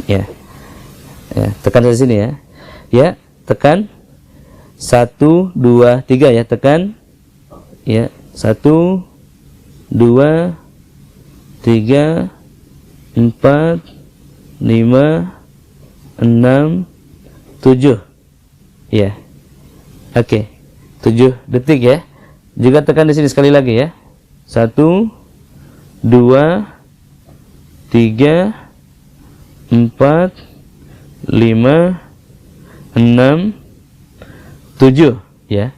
ya, ya, tekan dari sini, ya, ya, tekan 1, 2, 3, ya, tekan, ya, 1, 2, 3, 4, 5, 6, 7. Ya, oke, 7 detik, ya. Juga tekan di sini sekali lagi, ya. 1, 2, 3, 4, 5, 6, 7, ya.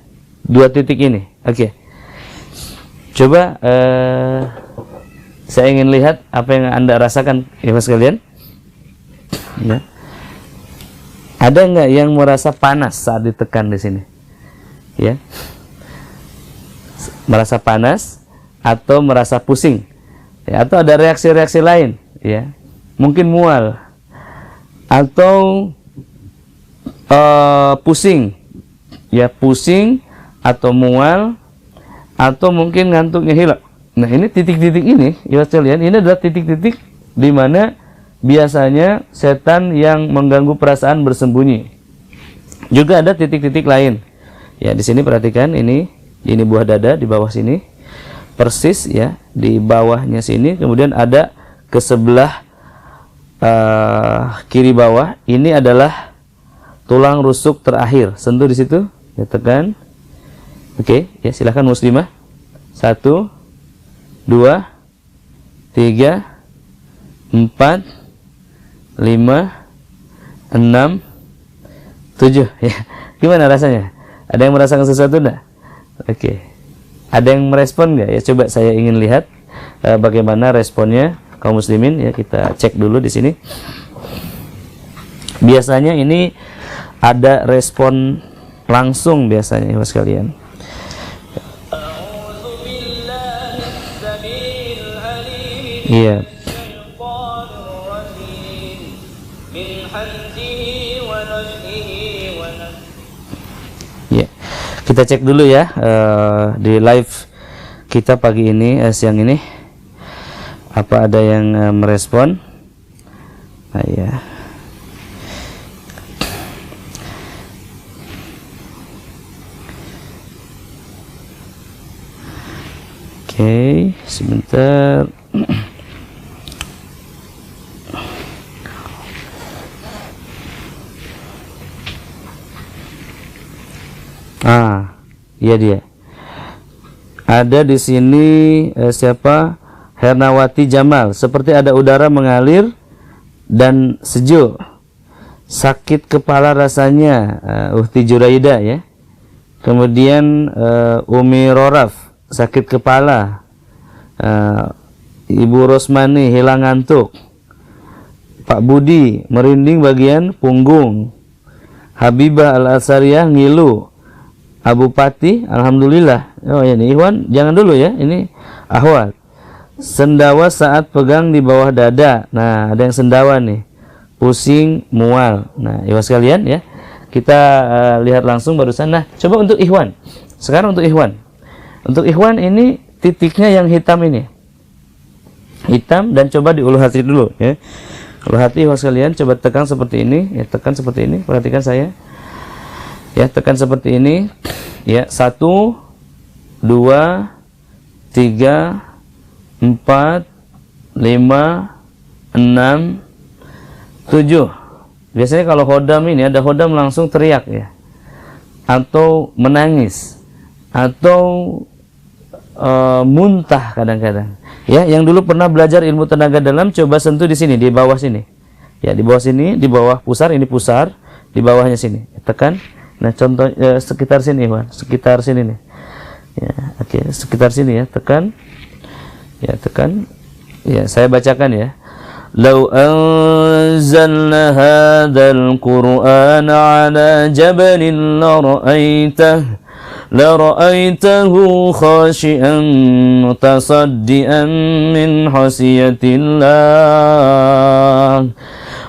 2 titik ini, oke. Coba saya ingin lihat apa yang Anda rasakan, ya, Mas kalian, ya. Ada nggak yang merasa panas saat ditekan di sini? Ya, merasa panas atau merasa pusing, ya, atau ada reaksi-reaksi lain, ya, mungkin mual atau pusing, ya, pusing atau mual atau mungkin ngantuknya hilang. Nah, ini titik-titik ini, ya kalian, ini adalah titik-titik di mana biasanya setan yang mengganggu perasaan bersembunyi. Juga ada titik-titik lain. Ya, di sini perhatikan ini buah dada di bawah sini. Persis, ya, di bawahnya sini. Kemudian ada ke sebelah kiri bawah. Ini adalah tulang rusuk terakhir. Sentuh di situ, ya, tekan. Oke, ya, silahkan muslimah. 1, 2, 3, 4, 5, 6, 7, ya. Gimana rasanya? Ada yang merasakan sesuatu enggak? Oke. Ada yang merespon enggak? Ya, coba saya ingin lihat. bagaimana responnya kaum muslimin ya. Kita cek dulu di sini. Biasanya ini ada respon langsung biasanya ya sekalian. Iya. Ya, kita cek dulu ya di live kita pagi ini, siang ini, apa ada yang merespon? Nah, ya. Oke, sebentar. Iya dia. Ada di sini siapa? Hernawati Jamal. Seperti ada udara mengalir dan sejuk. Sakit kepala rasanya. Uhti Juraida ya. Kemudian Umi Roraf, sakit kepala. Ibu Rosmani hilang ngantuk. Pak Budi merinding bagian punggung. Habibah Al-Asariyah ngilu. Abu Pati, alhamdulillah. Oh ya, ini Ikhwan, jangan dulu ya. Ini ahwal. Sendawa saat pegang di bawah dada. Nah, ada yang sendawa nih. Pusing, mual. Nah, Ikhwan sekalian ya. Kita lihat langsung barusan. Nah, coba untuk Ikhwan. Sekarang untuk Ikhwan. Untuk Ikhwan ini titiknya yang hitam ini. Hitam dan coba diuluh hati dulu ya. Uluh hati Ikhwan sekalian, coba tekan seperti ini. Ya, tekan seperti ini. Perhatikan saya. Ya, tekan seperti ini. Ya, 1, 2, 3, 4, 5, 6, 7. Biasanya kalau hodam ini ada hodam langsung teriak ya, atau menangis, atau muntah kadang-kadang. Ya, yang dulu pernah belajar ilmu tenaga dalam, coba sentuh di sini, di bawah sini. Ya, di bawah sini, di bawah pusar, ini pusar, di bawahnya sini. Tekan. Nah, contoh sekitar sini, Ikhwan, sekitar sini nih. Ya, oke, sekitar sini ya, tekan. Ya, tekan. Ya, saya bacakan ya. Lau anzalna hadzal Qur'ana 'ala jabalin la ra'aitahu khashi'an mutasaddian min khasyatillah.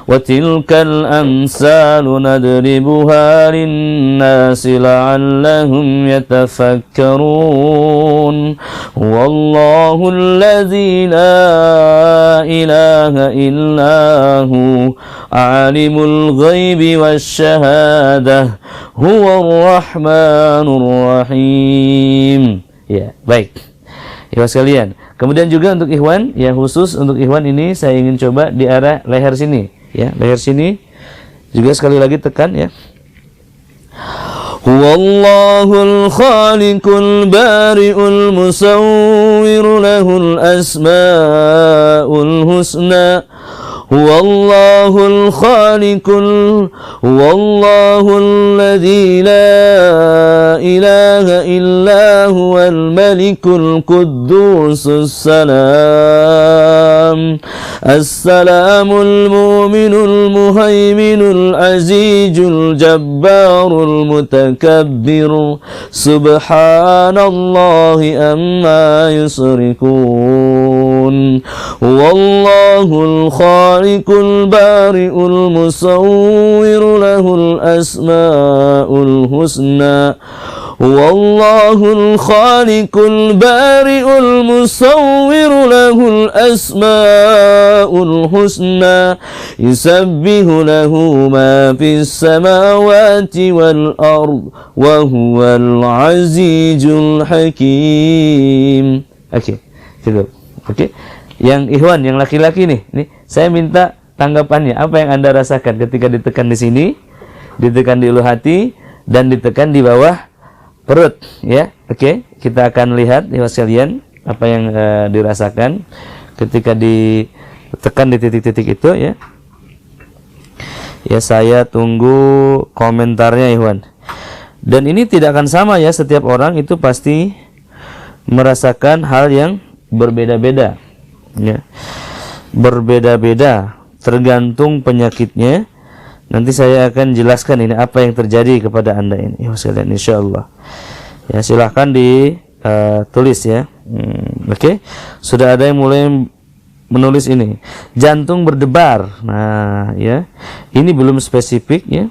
وَتِلْكَ الْأَمْثَالُ نَضْرِبُهَا لِلنَّاسِ لَعَلَّهُمْ يَتَفَكَّرُونَ وَاللَّهُ الَّذِي لَا إِلَهَ إِلَّا هُوَ عَالِمُ الْغَيْبِ وَالشَّهَادَةِ هُوَ الرَّحْمَنُ الرَّحِيمُ. Ya, baik. Ikhwan sekalian. Kemudian juga untuk Ikhwan, ya khusus untuk Ikhwan ini saya ingin coba di arah leher sini. Ya, leher sini juga sekali lagi tekan ya. Huwallahul khaliqul bari'ul musawwiru lahul asma'ul husna. Huwallahul khaliqul huwallahul ladzi la ilaha illa huwal malikul quddusus salam. Assalamul mu'minul muhaiminul azizul jabbarul mutakabbir. Subhanallahi amma yusrikun. Wallahul khaliqul bari'ul musawwiru lahul asma'ul husna. Wallahul khaliqul bari'ul musawwiru lahul asma'ul husna. Yusabbihu lahu ma fis samawati wal ard wa huwal azizul hakim. Oke, cukup. Oke. Yang Ikhwan, yang laki-laki nih saya minta tanggapannya. Apa yang Anda rasakan ketika ditekan di sini, ditekan di ulu hati, dan ditekan di bawah perut ya. Oke, kita akan lihat Ikhwan sekalian apa yang dirasakan ketika ditekan di titik-titik itu ya. Ya, saya tunggu komentarnya Ikhwan. Dan ini tidak akan sama ya, setiap orang itu pasti merasakan hal yang berbeda-beda, ya, berbeda-beda tergantung penyakitnya. Nanti saya akan jelaskan ini apa yang terjadi kepada anda ini, ya sekalian, insyaallah. Ya, silahkan ditulis ya. Oke. Sudah ada yang mulai menulis ini. Jantung berdebar. Nah, ya. Ini belum spesifik ya.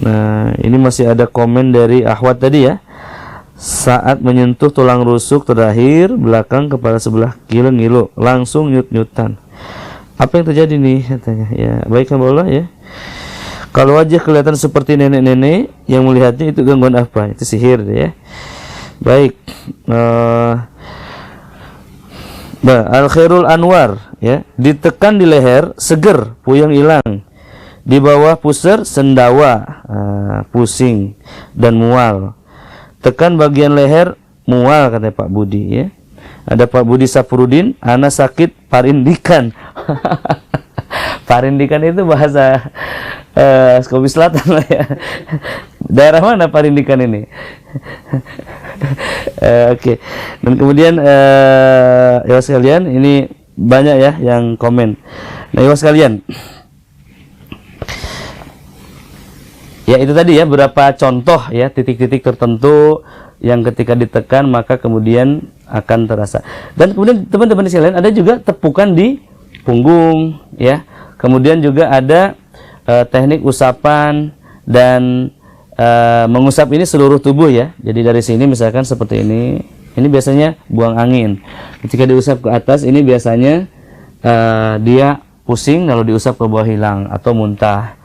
Nah, ini masih ada komen dari Ahwat tadi ya. Saat menyentuh tulang rusuk terakhir belakang kepala sebelah kiri ngilu, langsung nyut-nyutan. Apa yang terjadi nih katanya? Ya, baik Allah ya. Kalau wajah kelihatan seperti nenek-nenek, yang melihatnya itu gangguan apa? Itu sihir ya. Baik. Al-Khairul Anwar ya, ditekan di leher, seger, puyeng hilang. Di bawah pusar, sendawa, pusing dan mual. Tekan bagian leher, mual katanya Pak Budi ya. Ada Pak Budi Sapurudin, ana sakit parindikan. Parindikan itu bahasa Kopi Selatan lah ya. Daerah mana Parindikan ini? Oke. Dan kemudian ya sekalian, ini banyak ya yang komen. Nah, ya sekalian, ya itu tadi ya beberapa contoh ya, titik-titik tertentu yang ketika ditekan maka kemudian akan terasa. Dan kemudian teman-teman sekalian, ada juga tepukan di punggung ya. Kemudian juga ada teknik usapan dan mengusap ini seluruh tubuh ya. Jadi dari sini misalkan seperti ini biasanya buang angin. Ketika diusap ke atas ini biasanya dia pusing, lalu diusap ke bawah hilang atau muntah.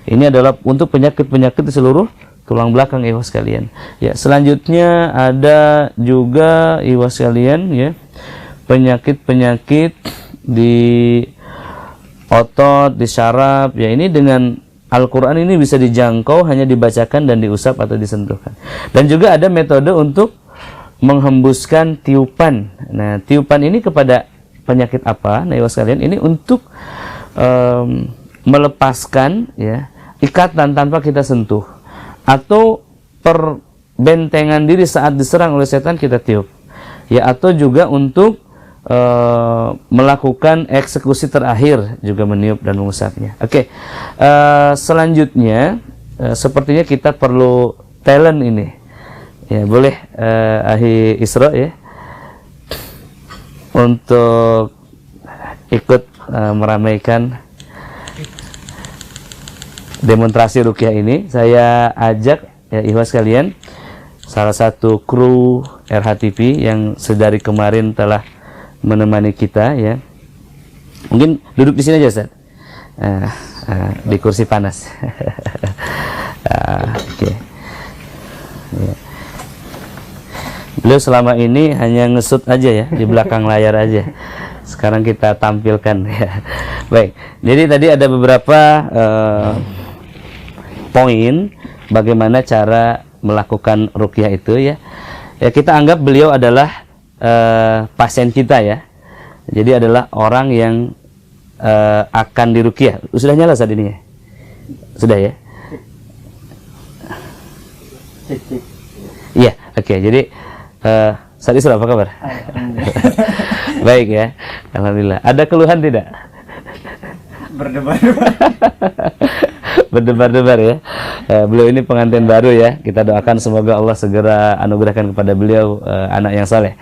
Ini adalah untuk penyakit-penyakit di seluruh tulang belakang ikhwas sekalian. Ya, selanjutnya ada juga ikhwas sekalian ya, penyakit-penyakit di otot, di syaraf. Ya, ini dengan Al-Qur'an ini bisa dijangkau, hanya dibacakan dan diusap atau disentuhkan. Dan juga ada metode untuk menghembuskan tiupan. Nah, tiupan ini kepada penyakit apa? Nah, ikhwas sekalian, ini untuk melepaskan ya ikatan tanpa kita sentuh, atau perbentengan diri saat diserang oleh setan kita tiup ya, atau juga untuk melakukan eksekusi terakhir juga meniup dan mengusapnya. Oke. Selanjutnya sepertinya kita perlu talent ini ya, boleh Ahi Isra ya untuk ikut meramaikan demonstrasi ruqyah ini. Saya ajak ya ikhwas sekalian, salah satu kru RHTV yang sedari kemarin telah menemani kita ya. Mungkin duduk di sini aja Ustaz. Di kursi panas. Oke. Ya. Beliau selama ini hanya ngesut aja ya, di belakang layar aja. Sekarang kita tampilkan ya. Baik. Jadi tadi ada beberapa poin bagaimana cara melakukan ruqyah itu ya. Ya, kita anggap beliau adalah pasien kita ya. Jadi adalah orang yang akan diruqyah. Sudah nyala saat ini ya? Sudah ya? Iya, oke. Jadi saat Isra apa kabar? Baik ya. Alhamdulillah. Ada keluhan tidak? Berdebar-debar. Berdebar-debar ya. Beliau ini pengantin baru ya. Kita doakan semoga Allah segera anugerahkan kepada beliau anak yang saleh.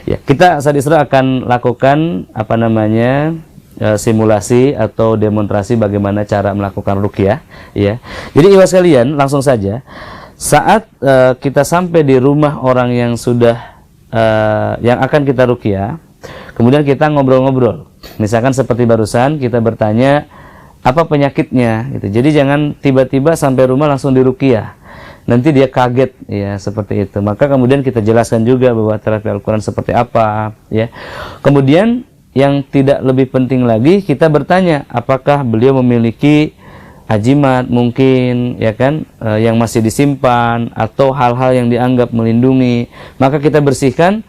Ya, kita saat Isra akan lakukan apa namanya simulasi atau demonstrasi bagaimana cara melakukan ruqyah ya. Jadi ikhwas sekalian, langsung saja saat kita sampai di rumah orang yang sudah yang akan kita ruqyah, kemudian kita ngobrol-ngobrol. Misalkan seperti barusan kita bertanya apa penyakitnya gitu. Jadi jangan tiba-tiba sampai rumah langsung diruqyah. Nanti dia kaget ya, seperti itu. Maka kemudian kita jelaskan juga bahwa terapi Al-Qur'an seperti apa ya. Kemudian yang tidak lebih penting lagi, kita bertanya apakah beliau memiliki ajimat mungkin ya kan, yang masih disimpan atau hal-hal yang dianggap melindungi. Maka kita bersihkan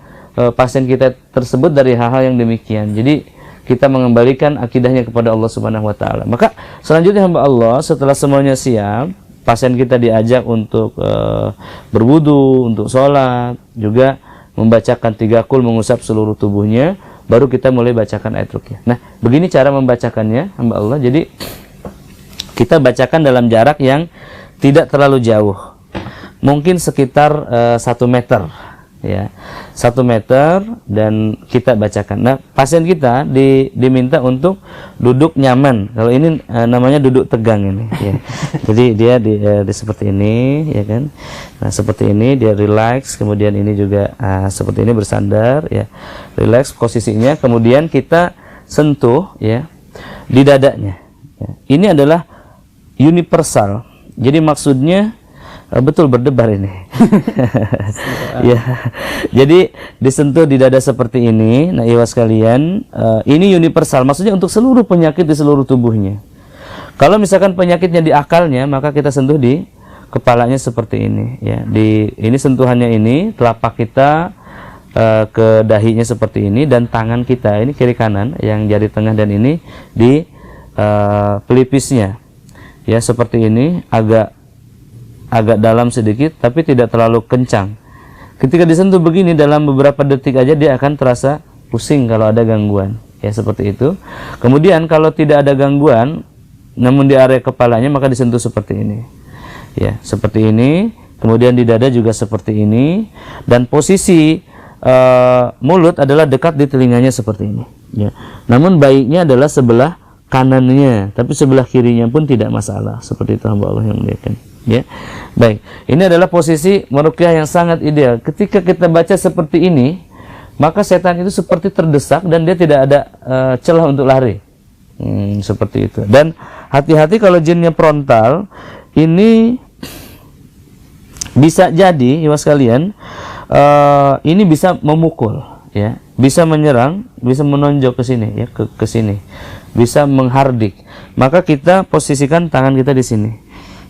pasien kita tersebut dari hal-hal yang demikian. Jadi kita mengembalikan akidahnya kepada Allah Subhanahu wa taala. Maka selanjutnya hamba Allah, setelah semuanya siap, pasien kita diajak untuk berwudu, untuk sholat, juga membacakan 3 qul, mengusap seluruh tubuhnya, baru kita mulai bacakan ayat ruqyah. Nah, begini cara membacakannya, hamba Allah. Jadi kita bacakan dalam jarak yang tidak terlalu jauh, mungkin sekitar 1 meter, ya, 1 meter, dan kita bacakan. Nah, pasien kita diminta untuk duduk nyaman. Kalau ini namanya duduk tegang ini, ya. Jadi dia di seperti ini, ya kan. Nah, seperti ini dia relax, kemudian ini juga seperti ini bersandar, ya, relax posisinya. Kemudian kita sentuh, ya, di dadanya. Ya. Ini adalah universal. Jadi maksudnya betul berdebar ini. Ya. Jadi disentuh di dada seperti ini. Nah, ikhwas sekalian, ini universal. Maksudnya untuk seluruh penyakit di seluruh tubuhnya. Kalau misalkan penyakitnya di akalnya, maka kita sentuh di kepalanya seperti ini, ya. Ini sentuhannya ini, telapak kita ke dahinya seperti ini, dan tangan kita ini kiri kanan, yang jari tengah dan ini di pelipisnya. Ya, seperti ini, agak dalam sedikit tapi tidak terlalu kencang. Ketika disentuh begini, dalam beberapa detik aja dia akan terasa pusing kalau ada gangguan, ya, seperti itu. Kemudian kalau tidak ada gangguan namun di area kepalanya, maka disentuh seperti ini, ya, seperti ini. Kemudian di dada juga seperti ini, dan posisi mulut adalah dekat di telinganya seperti ini, ya. Namun baiknya adalah sebelah kanannya, tapi sebelah kirinya pun tidak masalah, seperti itu, hamba Allah yang muliakan, ya. Baik, ini adalah posisi meruqyah yang sangat ideal. Ketika kita baca seperti ini, maka setan itu seperti terdesak dan dia tidak ada celah untuk lari, seperti itu. Dan hati-hati kalau jinnya frontal, ini bisa jadi, ya sekalian, ini bisa memukul, ya, bisa menyerang, bisa menonjok ke sini, ya, ke sini, bisa menghardik. Maka kita posisikan tangan kita di sini,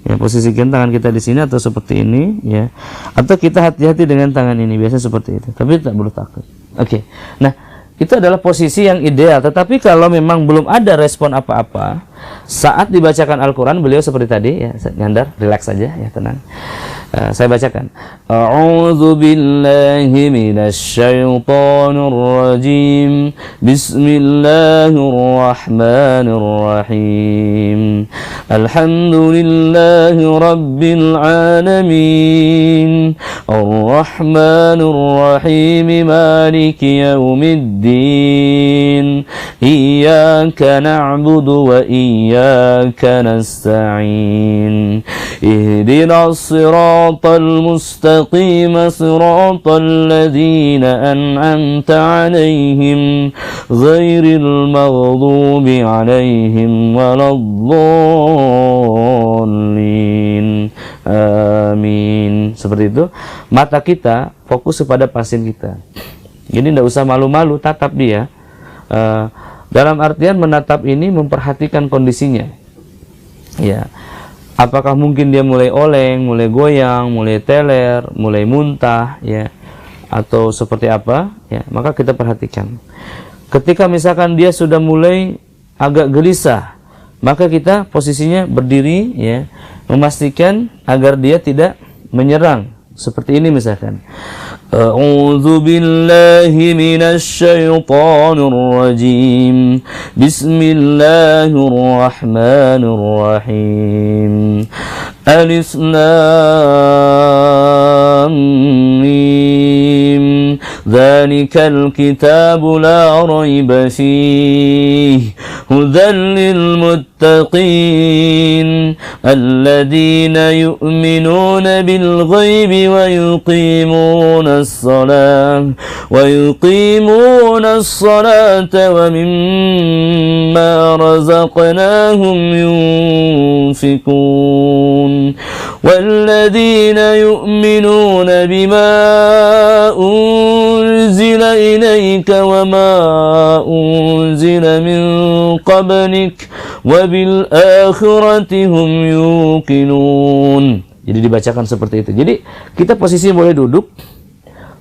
ya, posisikan tangan kita di sini atau seperti ini, ya, atau kita hati-hati dengan tangan ini, biasa seperti itu, tapi tak perlu takut. Oke. Nah, itu adalah posisi yang ideal. Tetapi kalau memang belum ada respon apa-apa saat dibacakan Al-Quran, beliau seperti tadi, ya, nyandar, relax saja, ya, tenang. Saya bacakan. A'udzu billahi minasyaitonir rajim. Bismillahirrahmanirrahim. Alhamdulillahi rabbil alamin. Arrahmanir rahim. Maliki yaumiddin. Iyyaka na'budu wa iyyaka nasta'in. Ihdinas siratal mustaqim, siratal ladzina an'amta 'alaihim, ghairil maghdubi 'alaihim waladdallin. Amin. Seperti itu. Mata kita fokus kepada pasien kita. Jadi tidak usah malu-malu, tatap dia. Dalam artian menatap ini memperhatikan kondisinya, ya. Apakah mungkin dia mulai oleng, mulai goyang, mulai teler, mulai muntah, ya, atau seperti apa, ya, maka kita perhatikan. Ketika misalkan dia sudah mulai agak gelisah, maka kita posisinya berdiri, ya, memastikan agar dia tidak menyerang, seperti ini misalkan. A'udzu billahi minasyaitonir rajim. Bismillahirrahmanirrahim. Alif Lam Mim. Dzalikal kitabu la raiba fihi. Hudan lil muttaqin. Alladzina yu'minuna bil ghaibi wa yuqimuna ويقيمون الصلاة ومما رزقناهم ينفقون والذين يؤمنون بما أنزل إليك وما أنزل من قبلك وبالآخرة هم يوقنون. Jadi dibacakan seperti itu. Jadi kita posisi boleh duduk,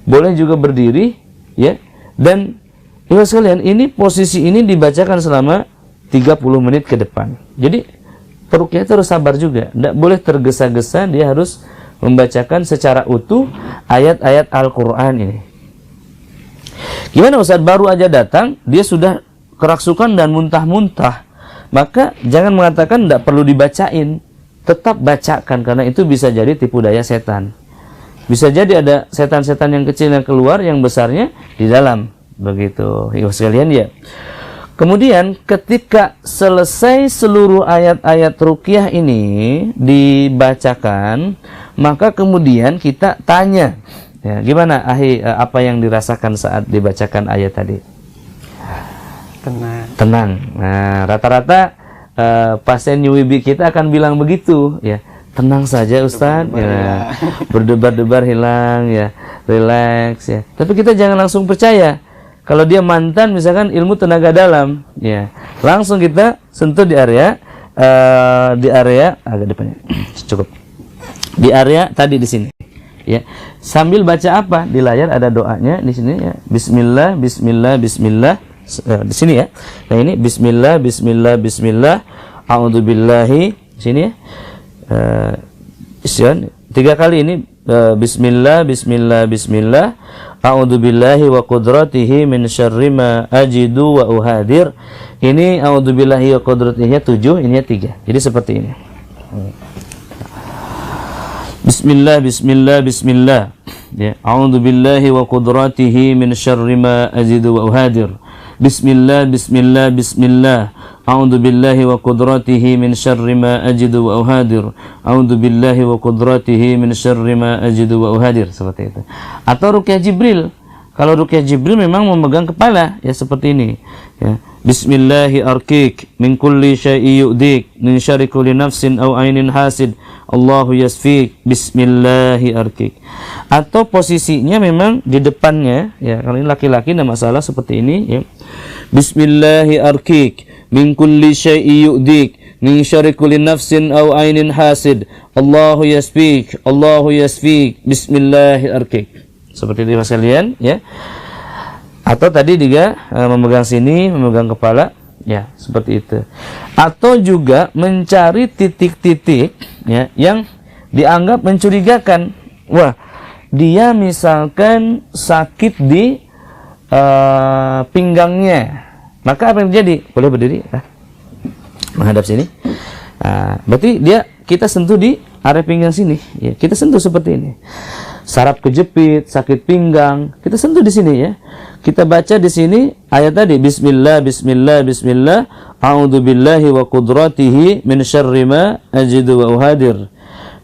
boleh juga berdiri, ya. Dan ibu sekalian, ini posisi ini dibacakan selama 30 menit ke depan. Jadi peruqyah itu harus sabar juga, tidak boleh tergesa-gesa. Dia harus membacakan secara utuh ayat-ayat Al-Quran ini, Gimana Ustaz, baru aja datang dia sudah kerasukan dan muntah-muntah? Maka jangan mengatakan tidak perlu dibacain, tetap bacakan, karena itu bisa jadi tipu daya setan. Bisa jadi ada setan-setan yang kecil yang keluar, yang besarnya di dalam, begitu ibu sekalian ya. Kemudian ketika selesai seluruh ayat-ayat ruqyah ini dibacakan, maka kemudian kita tanya, ya, gimana Ahi, apa yang dirasakan saat dibacakan ayat tadi? Tenang. Nah, rata-rata pasien UWB kita akan bilang begitu, ya. Tenang saja Ustadz, ya. Berdebar-debar hilang, ya. Relax, ya. Tapi kita jangan langsung percaya. Kalau dia mantan misalkan ilmu tenaga dalam, ya, langsung kita sentuh di area agak depannya, cukup di area tadi di sini, ya. Sambil baca apa di layar ada doanya di sini, ya. Bismillah, Bismillah, Bismillah, di sini ya. Nah ini Bismillah, Bismillah, Bismillah, A'udzubillahi, sini ya. Isyan 3 kali ini. Bismillah, Bismillah, Bismillah, A'udzubillahi wa qudratihi min syarri ma ajidu wa uhadir. Ini A'udzubillahi wa qudratihi 7, ini 3. Jadi seperti ini. Bismillah, Bismillah, Bismillah, ya. A'udzubillahi wa qudratihi min syarri ma ajidu wa uhadir. Bismillah, Bismillah, Bismillah, A'udzubillahi wa qudratihi min syarri ma ajidu wa uhadir. A'udzubillahi wa qudratihi min syarri ma ajidu wa uhadir. Seperti itu. Atau ruqyah Jibril. Kalau ruqyah Jibril memang memegang kepala, ya seperti ini, ya. Bismillahi arkik min kulli syai'i yu'dik min syarri kulli nafsin aw ainin hasid. Allahu yasfik. Bismillahi arkik. Atau posisinya memang di depannya, ya. Kalau ini laki-laki tidak masalah, seperti ini, ya. Bismillahi arkik min kulli syai'i yu'dik min syarri kulli nafsin aw ainin hasid. Allahu yasfik. Allahu yasfik. Bismillahi arkik. Seperti itu Mas kalian, ya. Atau tadi juga memegang sini, memegang kepala, ya, seperti itu. Atau juga mencari titik-titik, ya, yang dianggap mencurigakan. Wah, dia misalkan sakit di pinggangnya. Maka apa yang terjadi? Boleh berdiri, menghadap sini. Berarti kita sentuh di area pinggang sini, ya. Kita sentuh seperti ini. Saraf kejepit, sakit pinggang, kita sentuh di sini, ya. Kita baca di sini ayat tadi, Bismillah, Bismillah, Bismillah, A'udzubillahi wa qudratihi min syarri ma ajidu wa uhadir.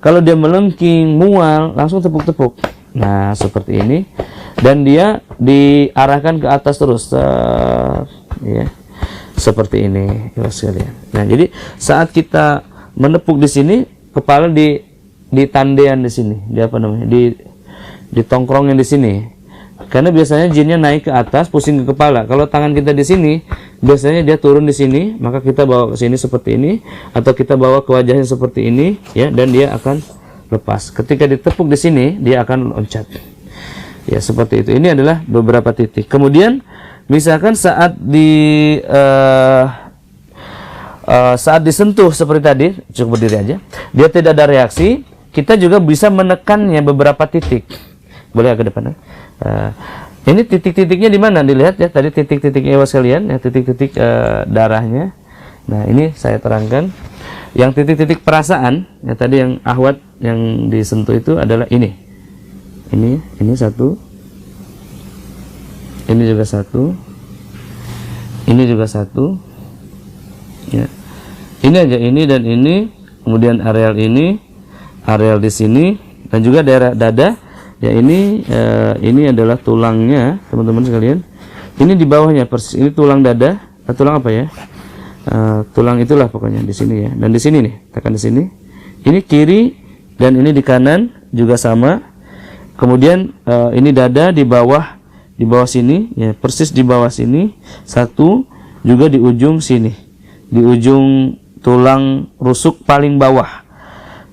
Kalau dia melengking, mual, langsung tepuk-tepuk. Nah, seperti ini. Dan dia diarahkan ke atas terus, ya. Seperti ini, ya sekalian. Nah, jadi saat kita menepuk di sini, kepala di tandean di sini, di apa namanya? Di tongkrongnya di sini. Karena biasanya jinnya naik ke atas, pusing ke kepala. Kalau tangan kita di sini, biasanya dia turun di sini, maka kita bawa ke sini seperti ini, atau kita bawa ke wajahnya seperti ini, ya, dan dia akan lepas. Ketika ditepuk di sini, dia akan loncat. Ya, seperti itu. Ini adalah beberapa titik. Kemudian, misalkan saat disentuh seperti tadi, cukup berdiri aja, dia tidak ada reaksi, kita juga bisa menekannya beberapa titik. Boleh agak depan. Ini titik-titiknya di mana? Dilihat ya, tadi titik-titiknya sekalian, ya, titik-titik darahnya. Nah, ini saya terangkan. Yang titik-titik perasaan, ya, tadi yang ahwat yang disentuh itu adalah ini. Ini satu. Ini juga satu. Ini juga satu. Ya. Ini aja, ini dan ini, kemudian areal ini, areal di sini, dan juga daerah dada. Ya, ini adalah tulangnya, teman-teman sekalian. Ini di bawahnya persis, ini tulang dada, tulang apa ya? Tulang itulah pokoknya di sini, ya. Dan di sini nih, tekan di sini. Ini kiri dan ini di kanan juga sama. Kemudian ini dada di bawah sini, ya, persis di bawah sini. Satu juga di ujung sini, di ujung tulang rusuk paling bawah.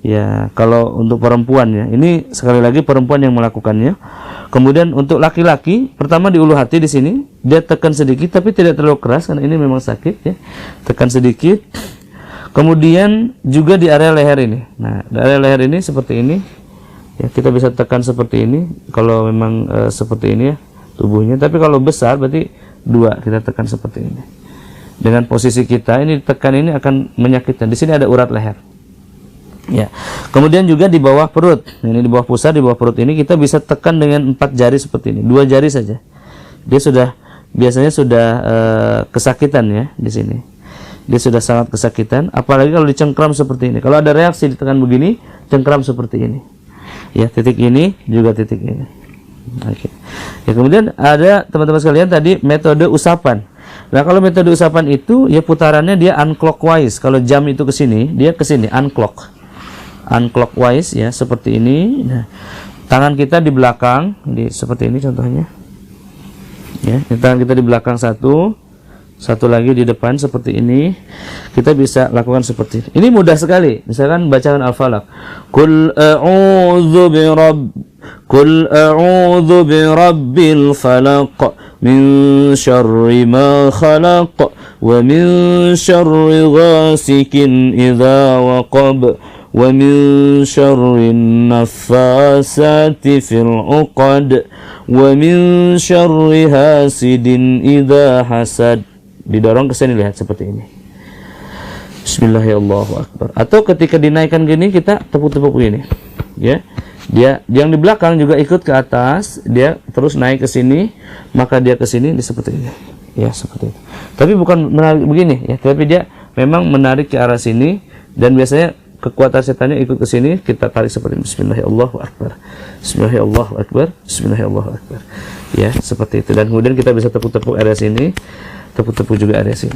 Ya, kalau untuk perempuan, ya, ini sekali lagi perempuan yang melakukannya. Kemudian untuk laki-laki, pertama di ulu hati di sini, dia tekan sedikit tapi tidak terlalu keras karena ini memang sakit, ya. Tekan sedikit. Kemudian juga di area leher ini. Nah, di area leher ini seperti ini. Ya, kita bisa tekan seperti ini. Kalau memang seperti ini, ya, tubuhnya. Tapi kalau besar berarti 2, kita tekan seperti ini. Dengan posisi kita ini tekan ini akan menyakitkan. Di sini ada urat leher. Ya. Kemudian juga di bawah perut. Ini di bawah pusar, di bawah perut ini kita bisa tekan dengan 4 jari seperti ini. 2 jari saja. Dia sudah biasanya sudah kesakitan ya di sini. Dia sudah sangat kesakitan, apalagi kalau dicengkram seperti ini. Kalau ada reaksi ditekan begini, cengkram seperti ini. Ya, titik ini juga titik ini. Oke. Ya, kemudian ada teman-teman sekalian tadi metode usapan. Nah, kalau metode usapan itu ya putarannya dia unclockwise. Kalau jam itu ke sini, dia ke sini unclockwise ya, seperti ini. Nah, tangan kita di belakang, seperti ini contohnya. Ya, tangan kita di belakang satu lagi di depan seperti ini. Kita bisa lakukan seperti ini. Ini mudah sekali. Misalkan bacaan Al-Falaq. Qul a'udzu birabbil falaq min syarri ma khalaq wa min syarri ghasikin idza waqab wa min syarrin naffasati fil 'uqad wa min syarri hasidin idza hasad. Didorong ke sini, lihat seperti ini. Bismillahirrahmanirrahim. Atau ketika dinaikkan gini kita tepuk-tepuk gini. Ya. Dia yang di belakang juga ikut ke atas, dia terus naik ke sini, maka dia ke sini seperti ini. Ya, seperti itu. Tapi bukan menarik begini ya, tapi dia memang menarik ke arah sini dan biasanya kekuatan setannya ikut ke sini, kita tarik seperti ini. Bismillahirrahmanirrahim. Bismillahirrahmanirrahim. Bismillahirrahmanirrahim. Ya, seperti itu. Dan kemudian kita bisa tepuk-tepuk area sini, tepuk-tepuk juga area sini.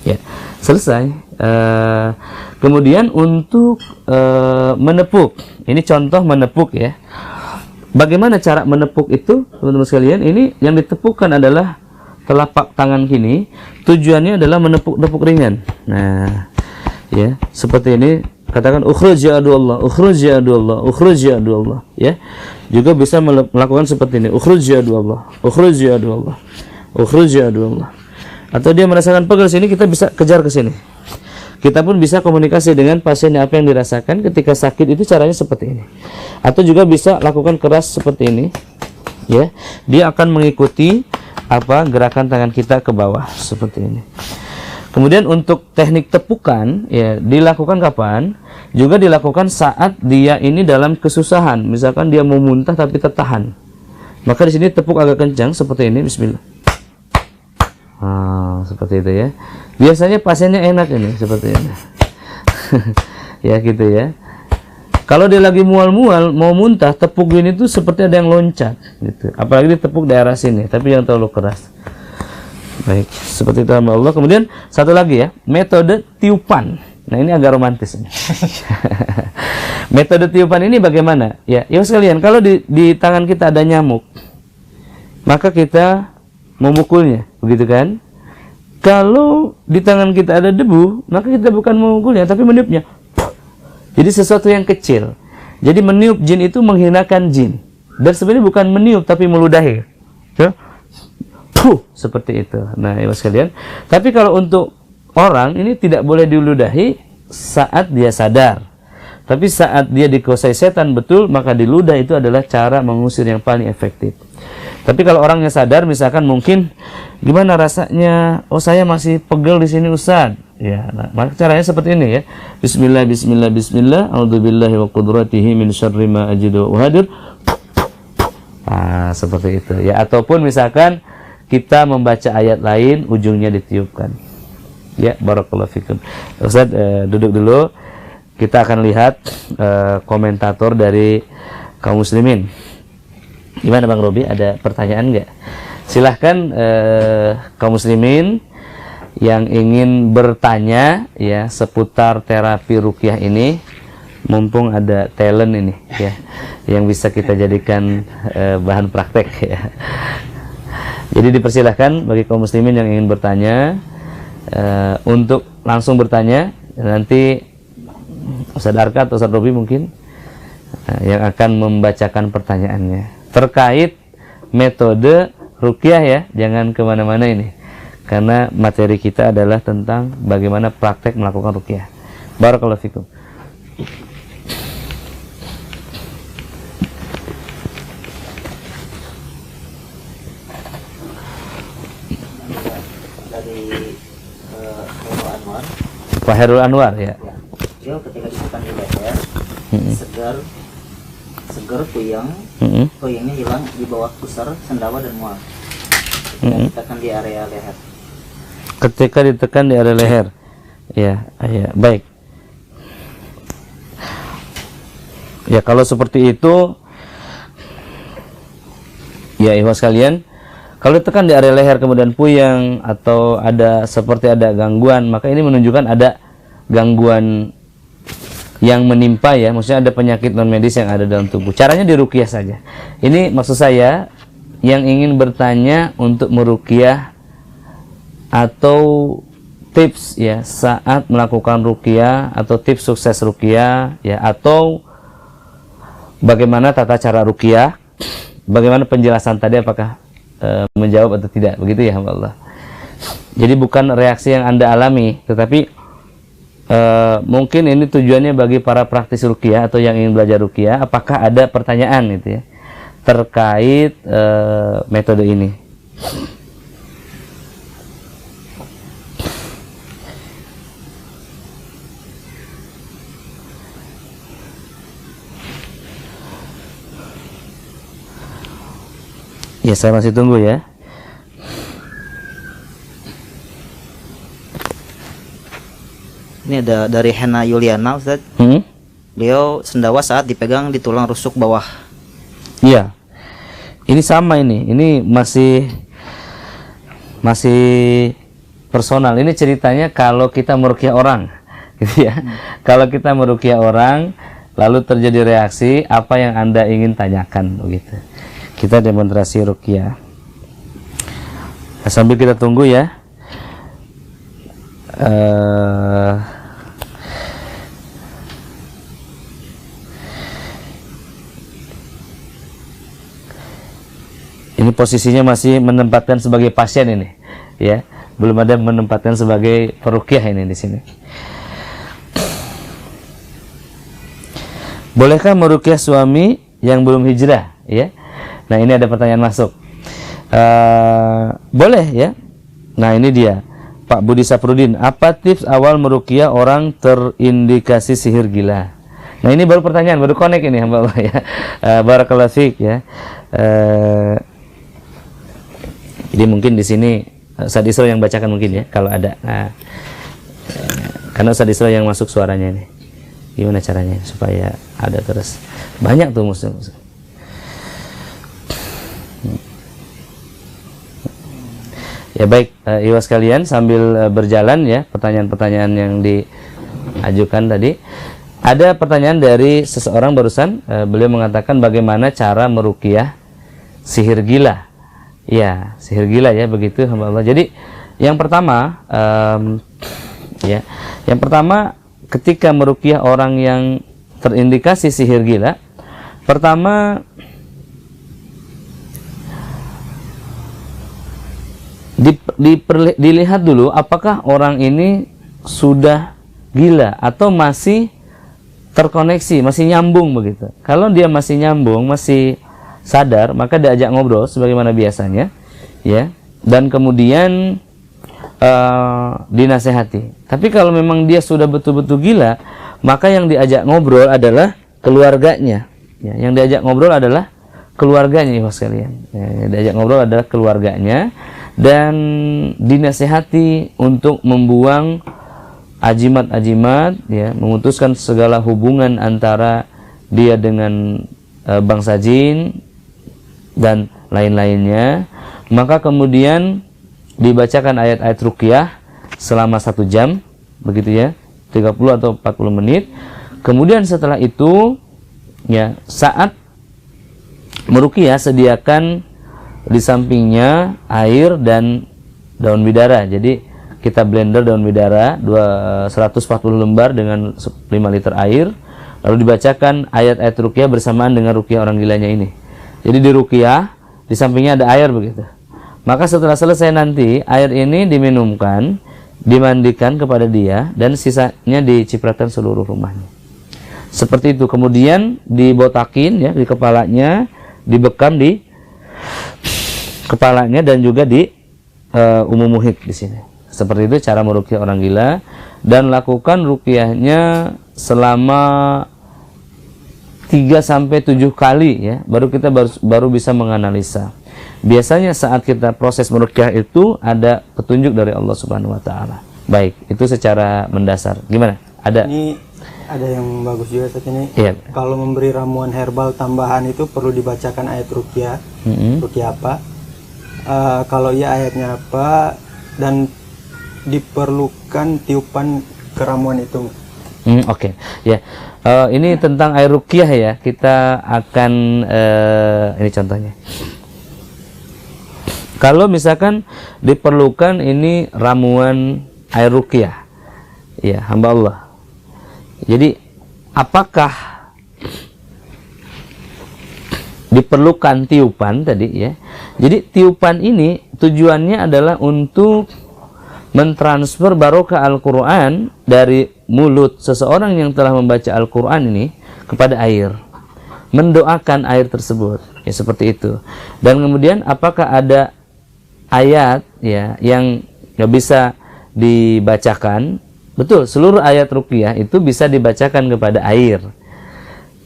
Ya, selesai. Kemudian untuk menepuk, ini contoh menepuk ya. Bagaimana cara menepuk itu, teman-teman sekalian? Ini yang ditepukkan adalah telapak tangan kini. Tujuannya adalah menepuk-nepuk ringan. Nah, ya, seperti ini. Katakan ukhruj ya Allah, ukhruj ya Allah, ukhruj ya Allah. Ya, juga bisa melakukan seperti ini. Ukhruj ya Allah, ukhruj ya Allah, ukhruj ya Allah. Atau dia merasakan pegal sini, kita bisa kejar ke sini. Kita pun bisa komunikasi dengan pasien apa yang dirasakan ketika sakit itu, caranya seperti ini. Atau juga bisa lakukan keras seperti ini. Ya, dia akan mengikuti apa gerakan tangan kita ke bawah seperti ini. Kemudian untuk teknik tepukan ya dilakukan kapan? Juga dilakukan saat dia ini dalam kesusahan. Misalkan dia mau muntah tapi tertahan. Maka di sini tepuk agak kencang seperti ini. Bismillah. Seperti itu ya. Biasanya pasiennya enak ini seperti ini. Ya gitu ya. Kalau dia lagi mual-mual mau muntah, tepuk gini tuh seperti ada yang loncat gitu. Apalagi ditepuk daerah sini, tapi yang terlalu keras. Baik, seperti itu Allah. Kemudian satu lagi ya, metode tiupan. Nah, ini agak romantis. Metode tiupan ini bagaimana? Ya, sekalian, kalau di tangan kita ada nyamuk, maka kita memukulnya, begitu kan? Kalau di tangan kita ada debu, maka kita bukan memukulnya, tapi meniupnya. Jadi sesuatu yang kecil. Jadi meniup jin itu menghinakan jin. Dan sebenarnya bukan meniup, tapi meludahi. Ya? Seperti itu. Nah, ya sekalian. Tapi kalau untuk orang ini tidak boleh diludahi saat dia sadar. Tapi saat dia dikuasai setan betul, maka diludah itu adalah cara mengusir yang paling efektif. Tapi kalau orangnya sadar, misalkan mungkin gimana rasanya? Oh, saya masih pegel di sini Ustaz. Ya, nah, maka caranya seperti ini ya. Bismillah, bismillah, bismillah. A'udzubillahi wa qudratihi min syarri ma ajidu wa hadir. Seperti itu ya. Ataupun misalkan kita membaca ayat lain, ujungnya ditiupkan. Ya, barakallahu fikum. Ustaz, duduk dulu. Kita akan lihat komentator dari kaum muslimin. Gimana Bang Robi? Ada pertanyaan nggak? Silahkan kaum muslimin yang ingin bertanya ya seputar terapi ruqyah ini, mumpung ada talent ini ya yang bisa kita jadikan bahan praktek ya. Jadi dipersilahkan bagi kaum muslimin yang ingin bertanya untuk langsung bertanya. Nanti Ustaz Arka atau Ustaz Robi mungkin yang akan membacakan pertanyaannya terkait metode ruqyah ya. Jangan kemana-mana ini, karena materi kita adalah tentang bagaimana praktek melakukan ruqyah. Barakallahu fikum. dari Hairul Anwar. Pak Hairul Anwar ya. Beliau ketika ditekan di leher, segar puyeng, puyengnya hilang di bawah pusar, sendawa dan mual. Ketika ditekan di area leher. Ketika ditekan di area leher, ya, ya, baik. Ya, kalau seperti itu, ya ikhwas sekalian, kalau ditekan di area leher kemudian puyeng atau seperti ada gangguan, maka ini menunjukkan ada gangguan yang menimpa ya, maksudnya ada penyakit non medis yang ada dalam tubuh. Caranya diruqyah saja. Ini maksud saya yang ingin bertanya untuk meruqyah atau tips ya saat melakukan ruqyah, atau tips sukses ruqyah ya, atau bagaimana tata cara ruqyah, bagaimana penjelasan tadi, apakah menjawab atau tidak, begitu ya Allah. Jadi bukan reaksi yang Anda alami, tetapi mungkin ini tujuannya bagi para praktisi ruqyah atau yang ingin belajar ruqyah, apakah ada pertanyaan gitu ya terkait metode ini. Ya, saya masih tunggu ya. Ini ada dari Hena Yuliana, Ustaz. Beliau sendawa saat dipegang di tulang rusuk bawah. Iya. Ini sama ini. Ini masih personal. Ini ceritanya kalau kita meruqyah orang, gitu ya. Kalau kita meruqyah orang, lalu terjadi reaksi, apa yang Anda ingin tanyakan, begitu. Kita demonstrasi ruqyah. Nah, sambil kita tunggu ya. Ini posisinya masih menempatkan sebagai pasien ini, ya. Belum ada menempatkan sebagai peruqyah ini di sini. Bolehkah meruqyah suami yang belum hijrah, ya? Nah, ini ada pertanyaan masuk. Boleh ya. Nah, ini dia Pak Budi Saprudin. Apa tips awal meruqyah orang terindikasi sihir gila? Nah, ini baru pertanyaan, baru connect ini hamba Allah ya. Barakallahu fiik ya. Jadi mungkin di sini Ustaz Isra yang bacakan mungkin ya kalau ada. Nah, karena Ustaz Isra yang masuk suaranya ini. Gimana caranya supaya ada terus? Banyak tuh muslim. Ya baik, ikhwas sekalian, sambil berjalan ya pertanyaan-pertanyaan yang diajukan tadi. Ada pertanyaan dari seseorang barusan, beliau mengatakan bagaimana cara meruqyah sihir gila. Ya, sihir gila ya, begitu hamba Allah. Jadi yang pertama yang pertama ketika meruqyah orang yang terindikasi sihir gila, pertama dilihat dulu apakah orang ini sudah gila atau masih terkoneksi, masih nyambung begitu. Kalau dia masih nyambung, masih sadar, maka diajak ngobrol sebagaimana biasanya, ya. Dan kemudian dinasehati. Tapi kalau memang dia sudah betul-betul gila, maka yang diajak ngobrol adalah keluarganya. Ya, yang diajak ngobrol adalah keluarganya, ibu sekalian. Ya, diajak ngobrol adalah keluarganya. Dan dinasehati untuk membuang ajimat-ajimat, ya, memutuskan segala hubungan antara dia dengan bangsa jin dan lain-lainnya. Maka kemudian dibacakan ayat-ayat ruqyah selama 1 jam, begitu ya, 30 atau 40 menit. Kemudian setelah itu, ya, saat meruqyah sediakan di sampingnya air dan daun bidara. Jadi kita blender daun bidara 140 lembar dengan 5 liter air, lalu dibacakan ayat-ayat ruqyah bersamaan dengan ruqyah orang gilanya ini. Jadi di ruqyah di sampingnya ada air begitu. Maka setelah selesai nanti air ini diminumkan, dimandikan kepada dia, dan sisanya dicipratkan seluruh rumahnya. Seperti itu. Kemudian dibotakin ya di kepalanya, dibekam di kepalanya dan juga di umum muhid di sini. Seperti itu cara meruqyah orang gila, dan lakukan ruqyahnya selama 3 sampai 7 kali ya, baru kita baru bisa menganalisa. Biasanya saat kita proses meruqyah itu ada petunjuk dari Allah Subhanahu wa taala. Baik, itu secara mendasar. Gimana? Ada? Ini ada yang bagus juga saat ini. Iya. Kalau memberi ramuan herbal tambahan itu perlu dibacakan ayat ruqyah. Ruqyah apa? Kalau iya ayatnya apa, dan diperlukan tiupan keramuan itu. Oke. Ya. Ini tentang air ruqyah ya. Kita akan ini contohnya. Kalau misalkan diperlukan ini ramuan air ruqyah, ya hamba Allah. Jadi apakah diperlukan tiupan tadi ya? Jadi tiupan ini tujuannya adalah untuk mentransfer barokah Al-Quran dari mulut seseorang yang telah membaca Al-Quran ini kepada air, mendoakan air tersebut ya, seperti itu. Dan kemudian apakah ada ayat ya yang nggak bisa dibacakan? Betul, seluruh ayat ruqyah itu bisa dibacakan kepada air.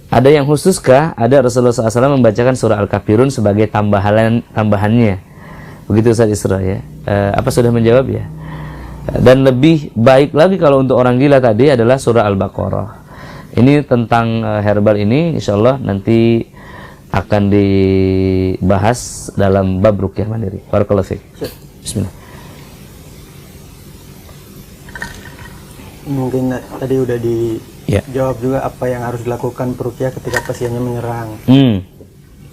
Ada yang khususkah? Ada, Rasulullah SAW membacakan surah Al-Kafirun sebagai tambahannya. Begitu Ustaz Isra ya. Apa sudah menjawab ya? Dan lebih baik lagi kalau untuk orang gila tadi adalah surah Al-Baqarah. Ini tentang herbal ini insyaallah nanti akan dibahas dalam bab ruqyah mandiri. Barakallahu fiik. Bismillah. Mungkin tadi udah dijawab juga apa yang harus dilakukan peruqyah ketika pasiennya menyerang.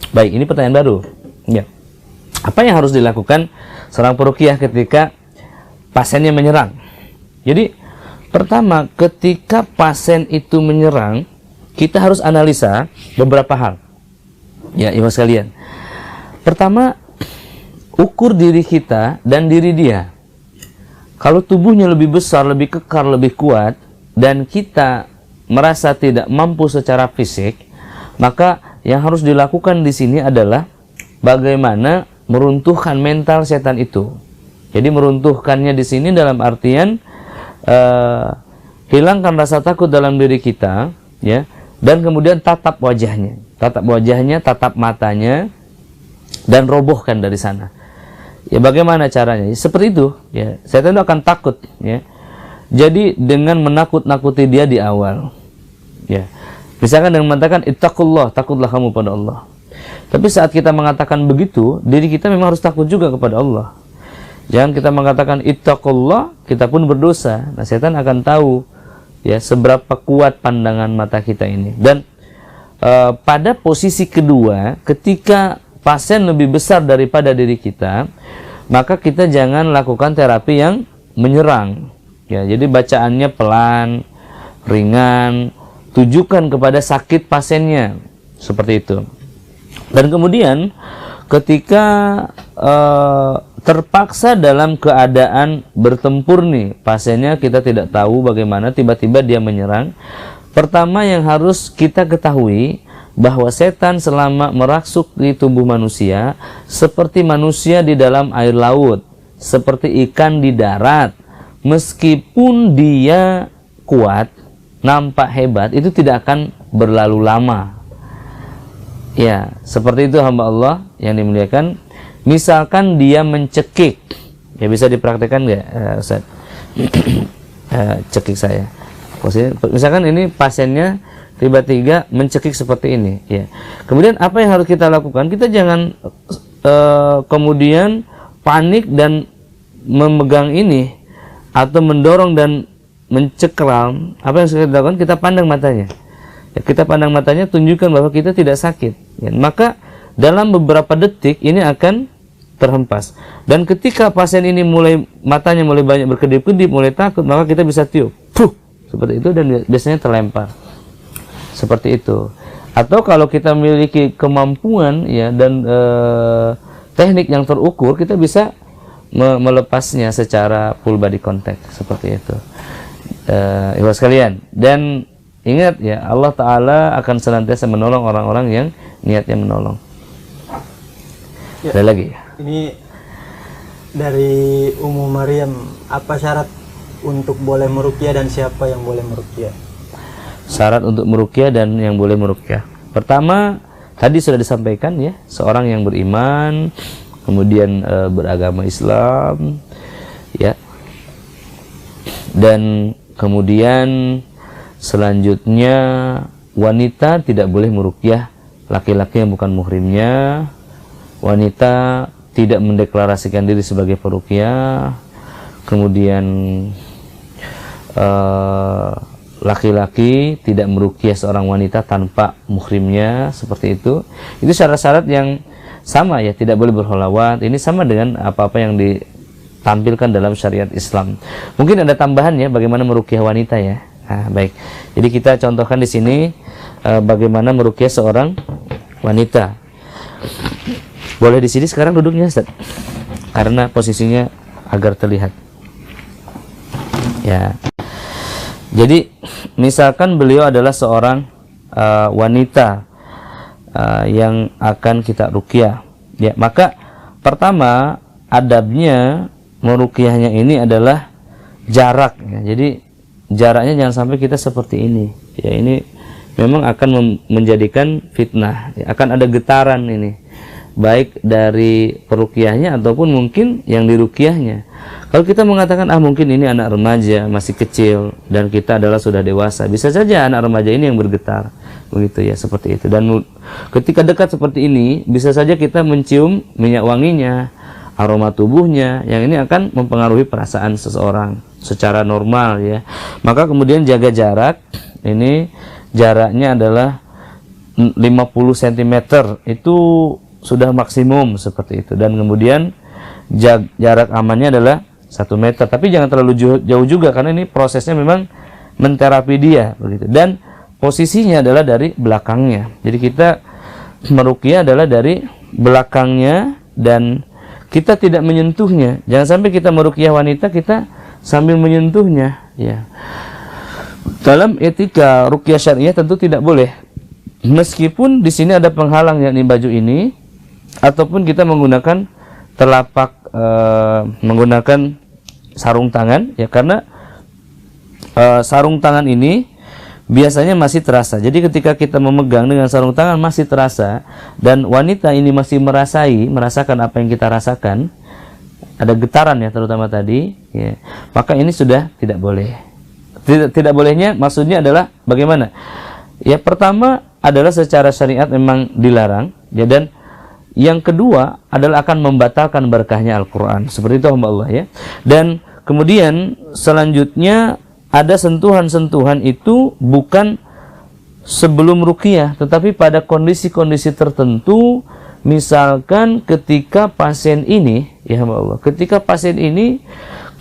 Baik, ini pertanyaan baru. Ya. Apa yang harus dilakukan seorang peruqyah ketika pasiennya menyerang? Jadi pertama, ketika pasien itu menyerang, kita harus analisa beberapa hal. Ya, ibu sekalian. Pertama, ukur diri kita dan diri dia. Kalau tubuhnya lebih besar, lebih kekar, lebih kuat, dan kita merasa tidak mampu secara fisik, maka yang harus dilakukan di sini adalah bagaimana meruntuhkan mental setan itu. Jadi meruntuhkannya di sini dalam artian hilangkan rasa takut dalam diri kita, ya, dan kemudian tatap wajahnya, tatap matanya, dan robohkan dari sana. Ya, bagaimana caranya? Seperti itu. Ya, setan itu akan takut. Ya, jadi dengan menakut-nakuti dia di awal. Ya, misalkan dengan mengatakan ittaqullah, takutlah kamu pada Allah. Tapi saat kita mengatakan begitu, diri kita memang harus takut juga kepada Allah. Jangan kita mengatakan ittaqullah, kita pun berdosa. Nah, setan akan tahu ya seberapa kuat pandangan mata kita ini. Dan pada posisi kedua, ketika pasien lebih besar daripada diri kita, maka kita jangan lakukan terapi yang menyerang. Ya, jadi bacaannya pelan, ringan, tujukan kepada sakit pasiennya, seperti itu. Dan kemudian ketika terpaksa dalam keadaan bertempur nih, pasiennya kita tidak tahu bagaimana, tiba-tiba dia menyerang. Pertama yang harus kita ketahui bahwa setan selama merangsuk di tubuh manusia seperti manusia di dalam air laut, seperti ikan di darat. Meskipun dia kuat, nampak hebat, itu tidak akan berlalu lama. Ya, seperti itu hamba Allah yang dimuliakan. Misalkan dia mencekik, ya bisa dipraktekkan nggak, Ustaz? Cekik saya. Misalkan ini pasiennya tiba-tiba mencekik seperti ini, ya. Kemudian apa yang harus kita lakukan? Kita jangan kemudian panik dan memegang ini atau mendorong dan mencekram. Apa yang harus kita lakukan? Kita pandang matanya. Ya, kita pandang matanya, tunjukkan bahwa kita tidak sakit. Ya, maka dalam beberapa detik ini akan terhempas. Dan ketika pasien ini matanya mulai banyak berkedip-kedip, mulai takut, maka kita bisa tiup, seperti itu, dan biasanya terlempar. Seperti itu. Atau kalau kita memiliki kemampuan ya dan teknik yang terukur, kita bisa melepasnya secara full body contact, seperti itu. Ibu sekalian, dan ingat ya, Allah Ta'ala akan senantiasa menolong orang-orang yang niatnya menolong. Ya, ada lagi? Ini dari Ummu Maryam, apa syarat untuk boleh meruqyah dan siapa yang boleh meruqyah? Syarat untuk meruqyah dan yang boleh meruqyah. Pertama, tadi sudah disampaikan ya, seorang yang beriman, kemudian beragama Islam, ya. Dan kemudian selanjutnya wanita tidak boleh meruqyah laki-laki yang bukan muhrimnya. Wanita tidak mendeklarasikan diri sebagai peruqyah. Kemudian laki-laki tidak meruqyah seorang wanita tanpa muhrimnya, seperti itu. Itu syarat-syarat yang sama ya, tidak boleh berholawat. Ini sama dengan apa-apa yang ditampilkan dalam syariat Islam. Mungkin ada tambahan ya, bagaimana meruqyah wanita ya. Nah, baik. Jadi kita contohkan di sini bagaimana meruqyah seorang wanita. Boleh di sini sekarang duduknya, Ustaz? Karena posisinya agar terlihat. Ya. Jadi misalkan beliau adalah seorang wanita yang akan kita ruqyah, ya, maka pertama adabnya meruqyahnya ini adalah jarak ya. Jadi jaraknya jangan sampai kita seperti ini ya, ini memang akan menjadikan fitnah ya. Akan ada getaran ini, baik dari peruqyahnya ataupun mungkin yang diruqyahnya. Kalau kita mengatakan mungkin ini anak remaja masih kecil dan kita adalah sudah dewasa, bisa saja anak remaja ini yang bergetar, begitu ya, seperti itu. Dan ketika dekat seperti ini, bisa saja kita mencium minyak wanginya, aroma tubuhnya, yang ini akan mempengaruhi perasaan seseorang secara normal ya. Maka kemudian jaga jarak, ini jaraknya adalah 50 cm, itu sudah maksimum seperti itu. Dan kemudian jarak amannya adalah 1 meter, tapi jangan terlalu jauh juga, karena ini prosesnya memang menterapi dia begitu. Dan posisinya adalah dari belakangnya, jadi kita meruqyah adalah dari belakangnya dan kita tidak menyentuhnya. Jangan sampai kita meruqyah wanita kita sambil menyentuhnya ya. Dalam etika ruqyah syariah tentu tidak boleh, meskipun di sini ada penghalang yakni baju ini, ataupun kita menggunakan telapak menggunakan sarung tangan ya, karena sarung tangan ini biasanya masih terasa. Jadi ketika kita memegang dengan sarung tangan masih terasa, dan wanita ini masih merasakan apa yang kita rasakan, ada getaran ya terutama tadi ya, maka ini sudah tidak boleh. Tidak bolehnya maksudnya adalah bagaimana ya, pertama adalah secara syariat memang dilarang ya, dan yang kedua adalah akan membatalkan berkahnya Al-Quran. Seperti itu hamba Allah ya. Dan kemudian selanjutnya ada sentuhan-sentuhan itu bukan sebelum ruqyah, tetapi pada kondisi-kondisi tertentu. Misalkan ketika pasien ini ya hamba Allah, ketika pasien ini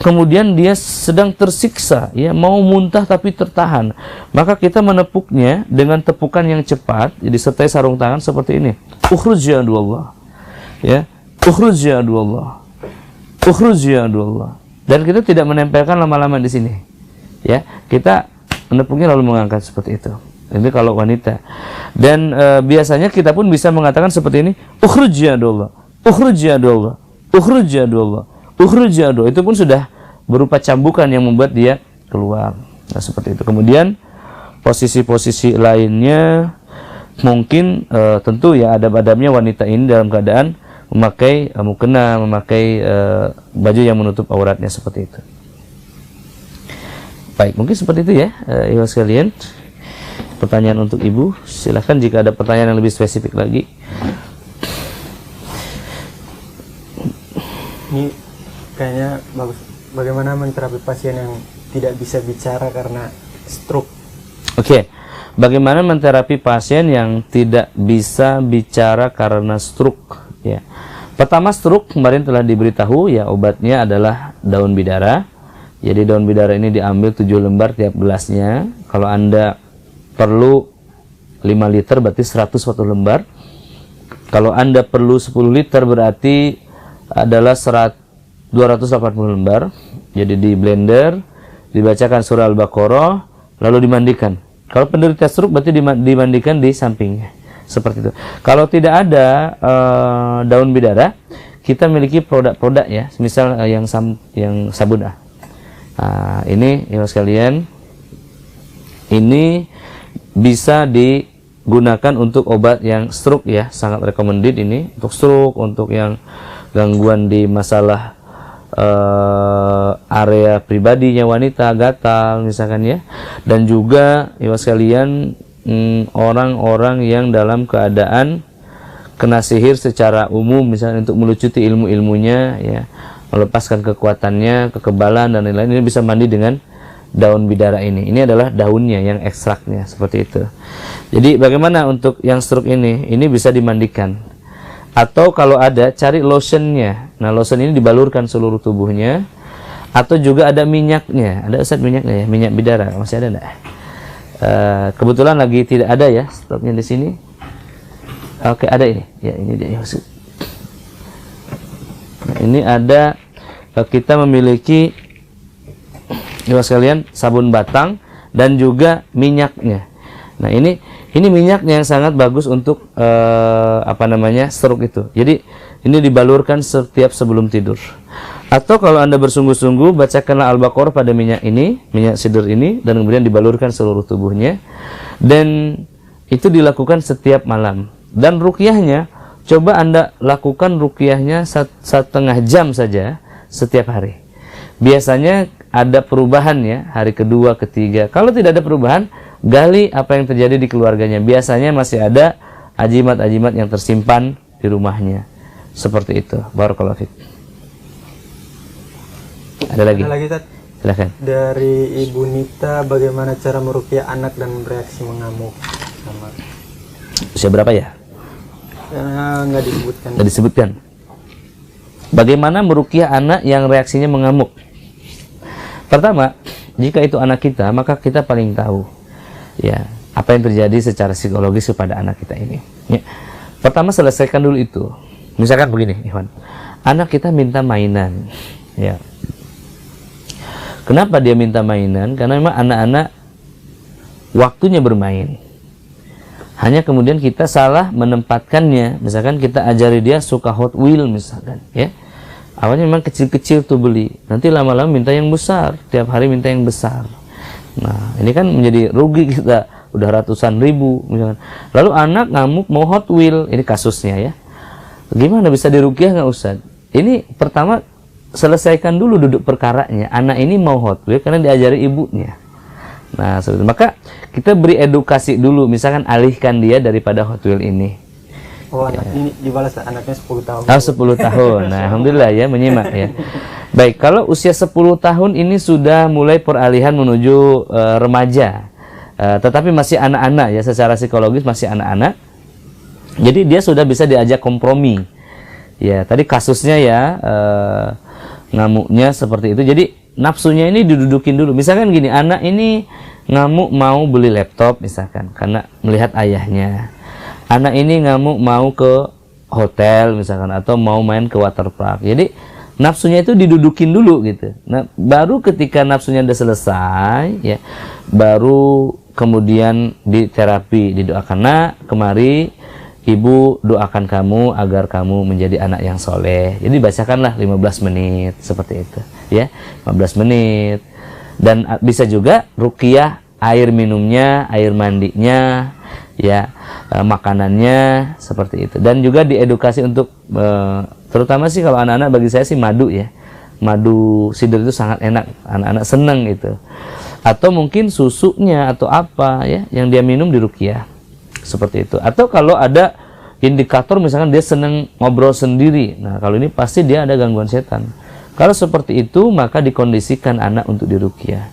kemudian dia sedang tersiksa ya, mau muntah tapi tertahan, maka kita menepuknya dengan tepukan yang cepat, jadi disertai sarung tangan seperti ini. Ukhruj ya Allah ya, ukhruj ya Allah, ukhruj ya Allah. Dan kita tidak menempelkan lama-lama di sini ya, kita menepuknya lalu mengangkat seperti itu. Ini kalau wanita. Dan biasanya kita pun bisa mengatakan seperti ini, ukhruj ya Allah, ukhruj ya Allah, ukhruj ya Allah, ukhruj ya Allah. Itu pun sudah berupa cambukan yang membuat dia keluar. Nah, seperti itu. Kemudian posisi-posisi lainnya mungkin tentu ya adab-adabnya wanita ini dalam keadaan memakai mukena, memakai baju yang menutup auratnya seperti itu. Baik, mungkin seperti itu ya, ibu sekalian. Pertanyaan untuk ibu, silahkan jika ada pertanyaan yang lebih spesifik lagi. Ini kayaknya bagus. Bagaimana menterapi pasien yang tidak bisa bicara karena stroke? Oke. Bagaimana menterapi pasien yang tidak bisa bicara karena stroke ya. Pertama, stroke kemarin telah diberitahu ya, obatnya adalah daun bidara. Jadi daun bidara ini diambil 7 lembar tiap gelasnya. Kalau Anda perlu 5 liter berarti 140 lembar. Kalau Anda perlu 10 liter berarti adalah 280 lembar. Jadi di blender, dibacakan surah Al-Baqarah, lalu dimandikan. Kalau penderita stroke berarti dimandikan di sampingnya. Seperti itu. Kalau tidak ada daun bidara, kita miliki produk-produk ya, misal yang sabun ini ya sekalian, ini bisa digunakan untuk obat yang stroke ya, sangat recommended ini untuk stroke, untuk yang gangguan di masalah area pribadinya wanita, gatal misalkan ya, dan juga ya sekalian orang-orang yang dalam keadaan kena sihir secara umum, misalnya untuk melucuti ilmu-ilmunya ya, melepaskan kekuatannya, kekebalan dan lain-lain, ini bisa mandi dengan daun bidara ini. Ini adalah daunnya yang ekstraknya seperti itu. Jadi bagaimana untuk yang stroke ini? Ini bisa dimandikan. Atau kalau ada, cari lotionnya. Nah, lotion ini dibalurkan seluruh tubuhnya. Atau juga ada minyaknya. Ada Ustaz minyaknya ya, minyak bidara. Masih ada enggak? Kebetulan lagi tidak ada ya stoknya di sini. Oke, ada ini. Ya, ini dia. Nah, ini ada, kita memiliki ya sekalian sabun batang dan juga minyaknya. Nah, ini minyaknya yang sangat bagus untuk stroke itu. Jadi ini dibalurkan setiap sebelum tidur. Atau kalau Anda bersungguh-sungguh, bacakanlah Al-Baqarah pada minyak ini, minyak sidr ini, dan kemudian dibalurkan seluruh tubuhnya. Dan itu dilakukan setiap malam. Dan ruqyahnya, coba Anda lakukan ruqyahnya setengah jam saja setiap hari. Biasanya ada perubahan ya, hari kedua, ketiga. Kalau tidak ada perubahan, gali apa yang terjadi di keluarganya. Biasanya masih ada ajimat-ajimat yang tersimpan di rumahnya. Seperti itu. Barakallahu fiik. Ada lagi? Tat? Silakan. Dari Ibu Nita, bagaimana cara meruqyah anak dan bereaksi mengamuk? Usia berapa ya? Nggak disebutkan. Nggak disebutkan. Bagaimana meruqyah anak yang reaksinya mengamuk? Pertama, jika itu anak kita, maka kita paling tahu ya apa yang terjadi secara psikologis kepada anak kita ini. Ya. Pertama, selesaikan dulu itu. Misalkan begini, Iwan, anak kita minta mainan. Ya. Kenapa dia minta mainan? Karena memang anak-anak waktunya bermain. Hanya kemudian kita salah menempatkannya. Misalkan kita ajari dia suka Hot Wheel misalkan, ya. Awalnya memang kecil-kecil tuh beli. Nanti lama-lama minta yang besar, tiap hari minta yang besar. Nah, ini kan menjadi rugi kita, udah ratusan ribu misalkan. Lalu anak ngamuk mau Hot Wheel, ini kasusnya ya. Gimana bisa diruqyah nggak Ustaz? Ini pertama selesaikan dulu duduk perkaranya. Anak ini mau Hot Wheel karena diajari ibunya. Nah, seperti itu. Maka kita beri edukasi dulu, misalkan alihkan dia daripada Hot Wheel ini. Oh, anak ini dibalas anaknya 10 tahun. Oh, 10 tahun. Nah, alhamdulillah ya, menyimak ya. Baik, kalau usia 10 tahun ini sudah mulai peralihan menuju remaja. Tetapi masih anak-anak ya, secara psikologis masih anak-anak. Jadi dia sudah bisa diajak kompromi. Ya, tadi kasusnya ya ngamuknya seperti itu. Jadi nafsunya ini didudukin dulu. Misalkan gini, anak ini ngamuk mau beli laptop misalkan karena melihat ayahnya. Anak ini ngamuk mau ke hotel misalkan atau mau main ke water park. Jadi nafsunya itu didudukin dulu gitu. Nah, baru ketika nafsunya udah selesai ya, baru kemudian diterapi, didoakan, nak kemari ibu doakan kamu agar kamu menjadi anak yang soleh. Jadi bacakanlah 15 menit seperti itu ya, 15 menit. Dan bisa juga ruqyah air minumnya, air mandinya ya, makanannya seperti itu. Dan juga diedukasi untuk terutama sih kalau anak-anak, bagi saya sih madu ya, madu sidr itu sangat enak, anak-anak seneng itu. Atau mungkin susunya atau apa ya yang dia minum diruqyah seperti itu. Atau kalau ada indikator misalkan dia senang ngobrol sendiri, nah kalau ini pasti dia ada gangguan setan. Kalau seperti itu maka dikondisikan anak untuk diruqyah.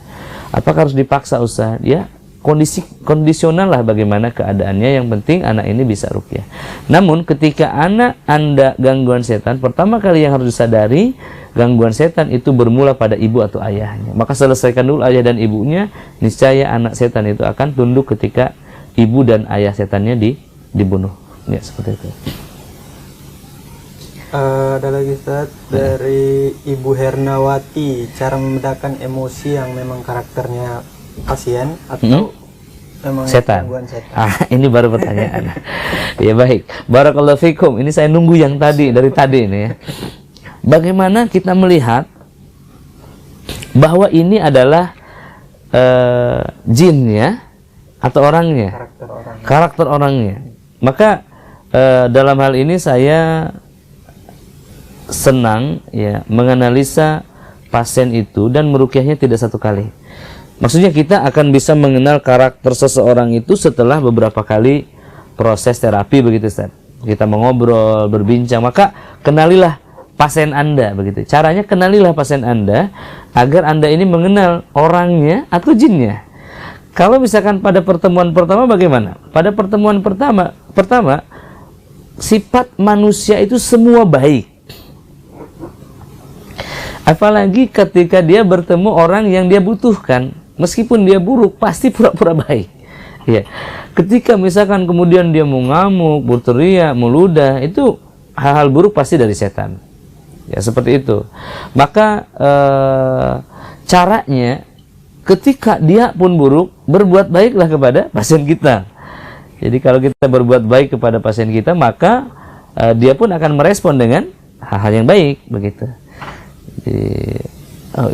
Apakah harus dipaksa Ustaz? Ya, kondisional lah bagaimana keadaannya, yang penting anak ini bisa ruqyah. Namun ketika anak Anda gangguan setan, pertama kali yang harus disadari, gangguan setan itu bermula pada ibu atau ayahnya. Maka selesaikan dulu ayah dan ibunya, niscaya anak setan itu akan tunduk ketika ibu dan ayah setannya dibunuh. Ya, seperti itu. Ada lagi Ustaz, dari Ibu Hernawati, cara membedakan emosi yang memang karakternya pasien atau Memang setan. gangguan setan. Ini baru pertanyaan. Ya baik. Barakallahu fikum. Ini saya nunggu yang tadi dari tadi ini ya. Bagaimana kita melihat bahwa ini adalah jinnya atau orangnya? Karakter orangnya. Maka dalam hal ini saya senang ya menganalisa pasien itu dan meruqyahnya tidak satu kali. Maksudnya kita akan bisa mengenal karakter seseorang itu setelah beberapa kali proses terapi begitu Ustaz. Kita mengobrol, berbincang, maka kenalilah pasien Anda begitu. Caranya kenalilah pasien Anda agar Anda ini mengenal orangnya atau jinnya. Kalau misalkan pada pertemuan pertama bagaimana? Pada pertemuan pertama sifat manusia itu semua baik. Apalagi ketika dia bertemu orang yang dia butuhkan. Meskipun dia buruk, pasti pura-pura baik. Ya. Ketika misalkan kemudian dia mau ngamuk, berteriak, meludah, itu hal-hal buruk pasti dari setan. Ya, seperti itu. Maka caranya ketika dia pun buruk, berbuat baiklah kepada pasien kita. Jadi kalau kita berbuat baik kepada pasien kita, maka dia pun akan merespon dengan hal-hal yang baik, begitu. Jadi,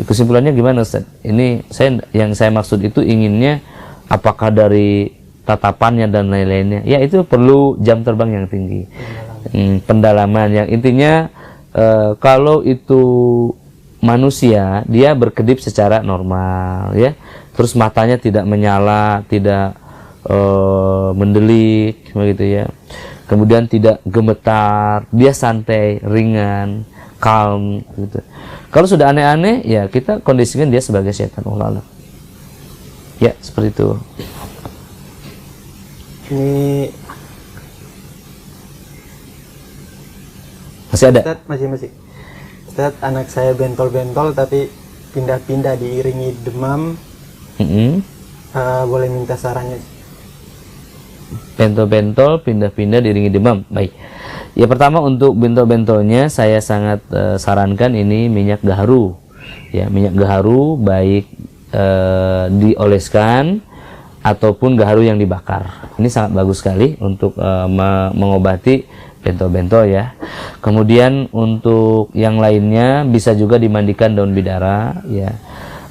kesimpulannya gimana Ustaz? Ini yang saya maksud itu inginnya apakah dari tatapannya dan lain-lainnya? Ya itu perlu jam terbang yang tinggi, pendalaman yang intinya kalau itu manusia dia berkedip secara normal ya, terus matanya tidak menyala, tidak mendelik begitu ya, kemudian tidak gemetar, dia santai, ringan, calm gitu. Kalau sudah aneh-aneh ya kita kondisikan dia sebagai setan. Allah. Ya seperti itu. Ini masih ada? Ustaz, masih. Ustaz, anak saya bentol-bentol tapi pindah-pindah diiringi demam. Boleh minta sarannya? Bentol-bentol pindah-pindah diiringi demam. Baik. Ya pertama untuk bentol-bentolnya saya sangat sarankan ini minyak gaharu. Ya, minyak gaharu baik dioleskan ataupun gaharu yang dibakar. Ini sangat bagus sekali untuk mengobati bentol-bentol ya. Kemudian untuk yang lainnya bisa juga dimandikan daun bidara ya.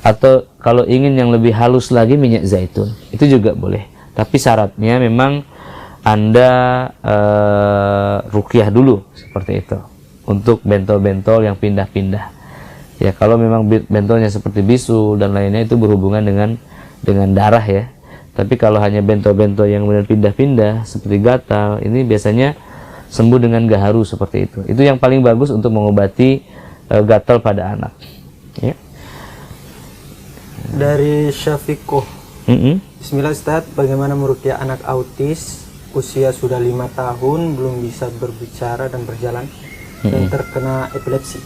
Atau kalau ingin yang lebih halus lagi minyak zaitun. Itu juga boleh. Tapi syaratnya memang Anda ruqyah dulu seperti itu untuk bentol-bentol yang pindah-pindah. Ya kalau memang bentolnya seperti bisul dan lainnya itu berhubungan dengan darah ya. Tapi kalau hanya bentol-bentol yang benar pindah-pindah seperti gatal, ini biasanya sembuh dengan gaharu seperti itu. Itu yang paling bagus untuk mengobati gatal pada anak. Ya. Dari Syafiqoh. Bismillah Ustaz, bagaimana meruqyah anak autis usia sudah 5 tahun belum bisa berbicara dan berjalan dan terkena epilepsi?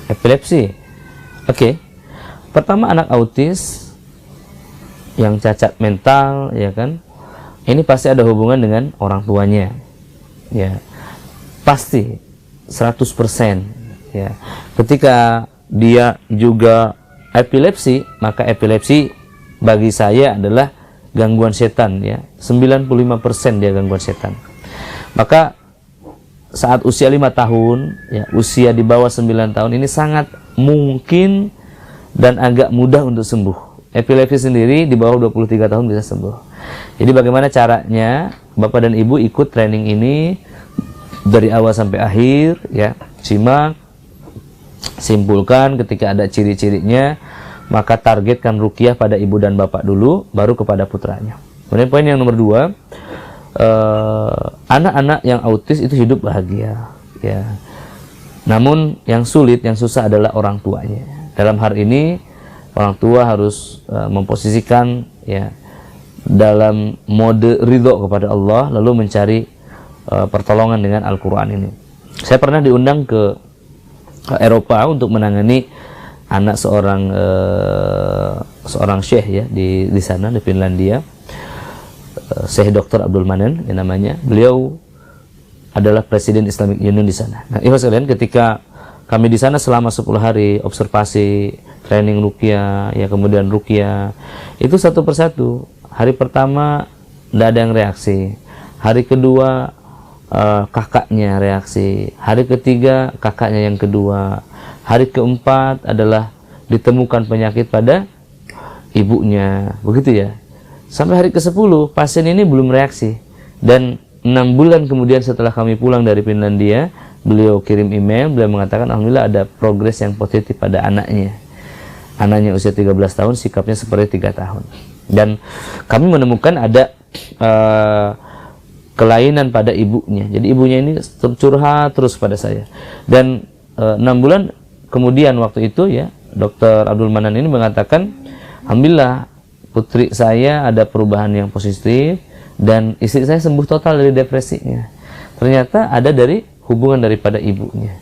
Epilepsi. Oke. Pertama anak autis yang cacat mental ya kan. Ini pasti ada hubungan dengan orang tuanya. Ya. Pasti 100% ya. Ketika dia juga epilepsi, maka epilepsi bagi saya adalah gangguan setan ya. 95% dia gangguan setan. Maka saat usia 5 tahun ya, usia di bawah 9 tahun ini sangat mungkin dan agak mudah untuk sembuh. Epilepsi sendiri di bawah 23 tahun bisa sembuh. Jadi bagaimana caranya? Bapak dan Ibu ikut training ini dari awal sampai akhir ya. Simak, simpulkan ketika ada ciri-cirinya, maka targetkan ruqyah pada ibu dan bapak dulu, baru kepada putranya. Kemudian poin yang nomor 2, anak-anak yang autis itu hidup bahagia ya. Namun yang sulit, yang susah adalah orang tuanya. Dalam hal ini orang tua harus memposisikan ya dalam mode ridho kepada Allah, lalu mencari pertolongan dengan Al-Quran ini. Saya pernah diundang ke Eropa untuk menangani anak seorang syekh ya di sana di Finlandia, Syekh Dr. Abdul Manan yang namanya. Beliau adalah Presiden Islamic Union di sana. Nah, ikhwas sekalian, ketika kami di sana selama 10 hari observasi training ruqyah, ya kemudian ruqyah. Itu satu persatu. Hari pertama tidak ada yang reaksi. Hari kedua kakaknya reaksi. Hari ketiga kakaknya yang kedua. Hari keempat adalah ditemukan penyakit pada ibunya. Begitu ya. Sampai hari ke-10 pasien ini belum reaksi. Dan 6 bulan kemudian setelah kami pulang dari Finlandia, beliau kirim email, beliau mengatakan alhamdulillah ada progres yang positif pada anaknya. Anaknya usia 13 tahun, sikapnya seperti 3 tahun. Dan kami menemukan ada kelainan pada ibunya. Jadi ibunya ini curhat terus pada saya. Dan 6 bulan kemudian waktu itu ya, Dr. Abdul Manan ini mengatakan, alhamdulillah putri saya ada perubahan yang positif dan istri saya sembuh total dari depresinya. Ternyata ada dari hubungan daripada ibunya.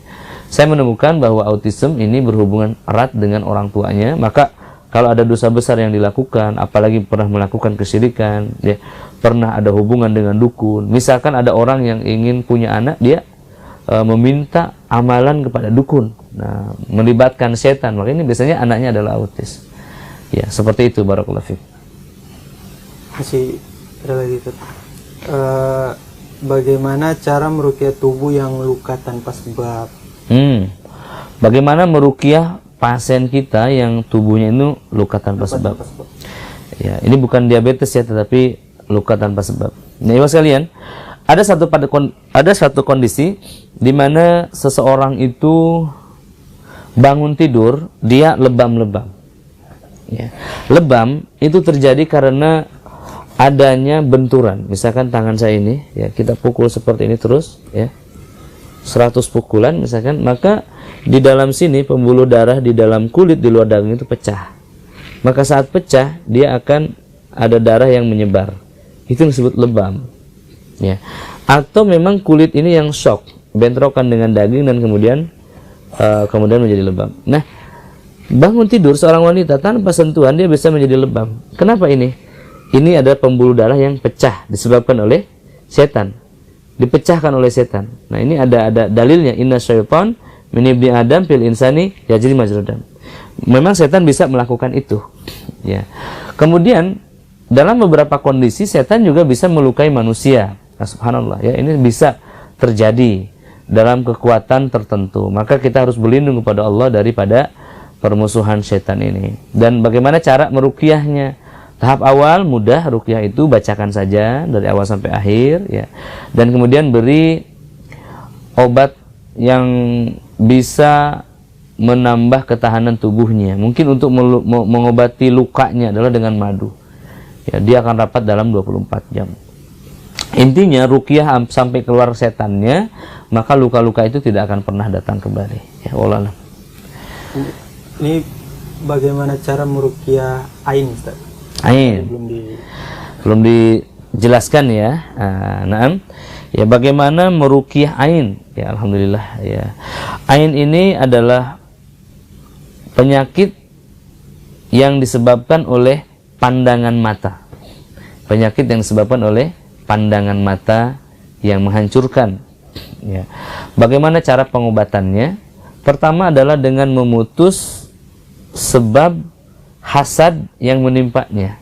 Saya menemukan bahwa autism ini berhubungan erat dengan orang tuanya. Maka kalau ada dosa besar yang dilakukan, apalagi pernah melakukan kesyirikan, ya, pernah ada hubungan dengan dukun. Misalkan ada orang yang ingin punya anak, dia meminta amalan kepada dukun. Nah, melibatkan setan. Maka ini biasanya anaknya adalah autis. Ya, seperti itu. Barakallahu fiik. Masih ada lagi tuh. Bagaimana cara meruqyah tubuh yang luka tanpa sebab? Bagaimana meruqyah pasien kita yang tubuhnya itu luka tanpa sebab? Ya, ini bukan diabetes ya, tetapi luka tanpa sebab. Nah, ibu sekalian, ada satu kondisi di mana seseorang itu bangun tidur, dia lebam-lebam. Ya. Lebam itu terjadi karena adanya benturan. Misalkan tangan saya ini, ya, kita pukul seperti ini terus, ya, 100 pukulan misalkan, maka di dalam sini pembuluh darah di dalam kulit di luar daging itu pecah. Maka saat pecah dia akan ada darah yang menyebar. Itu disebut lebam. Ya. Atau memang kulit ini yang shock, bentrokan dengan daging dan kemudian menjadi lebam. Nah, bangun tidur seorang wanita tanpa sentuhan dia bisa menjadi lebam. Kenapa ini? Ini ada pembuluh darah yang pecah disebabkan oleh setan. Dipecahkan oleh setan. Nah, ini ada dalilnya, inna syaitan min ibni adam fil insani yajri majrad dam. Memang setan bisa melakukan itu. Ya. Kemudian dalam beberapa kondisi setan juga bisa melukai manusia. Nah, subhanallah ya, ini bisa terjadi dalam kekuatan tertentu. Maka kita harus berlindung kepada Allah daripada permusuhan setan ini. Dan bagaimana cara meruqyahnya? Tahap awal mudah, ruqyah itu bacakan saja dari awal sampai akhir, ya. Dan kemudian beri obat yang bisa menambah ketahanan tubuhnya. Mungkin untuk mengobati lukanya adalah dengan madu. Ya, dia akan rapat dalam 24 jam. Intinya ruqyah sampai keluar setannya, maka luka-luka itu tidak akan pernah datang kembali. Ya, wallah. Ini bagaimana cara meruqyah ain, Ustaz? Ain belum dijelaskan ya. Nah, ya, bagaimana meruqyah ain? Ya, alhamdulillah ya. Ain ini adalah penyakit yang disebabkan oleh pandangan mata. Penyakit yang disebabkan oleh pandangan mata yang menghancurkan. Ya. Bagaimana cara pengobatannya? Pertama adalah dengan memutus sebab hasad yang menimpanya.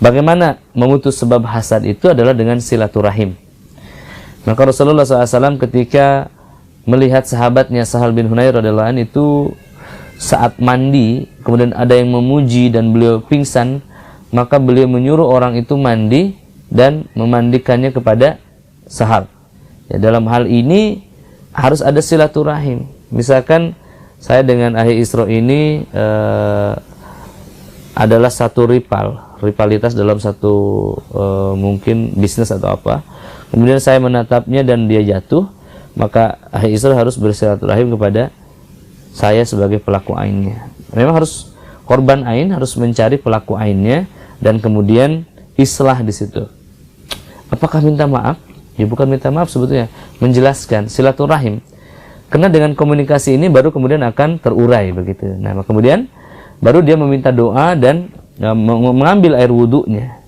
Bagaimana memutus sebab hasad itu adalah dengan silaturahim. Maka Rasulullah SAW ketika melihat sahabatnya Sahal bin Hunayr radhiyallahu anhu itu saat mandi, kemudian ada yang memuji dan beliau pingsan, maka beliau menyuruh orang itu mandi dan memandikannya kepada Sahal. Ya, dalam hal ini harus ada silaturahim. Misalkan saya dengan Ahli Isra ini adalah satu rivalitas dalam satu mungkin bisnis atau apa. Kemudian saya menatapnya dan dia jatuh, maka Ahli Isra harus bersilaturahim kepada saya sebagai pelaku ainnya. Memang harus korban ain harus mencari pelaku ainnya dan kemudian islah di situ. Apakah minta maaf? Ya, bukan minta maaf sebetulnya, menjelaskan silaturahim. Karena dengan komunikasi ini baru kemudian akan terurai begitu. Nah, kemudian baru dia meminta doa dan mengambil air wudhunya.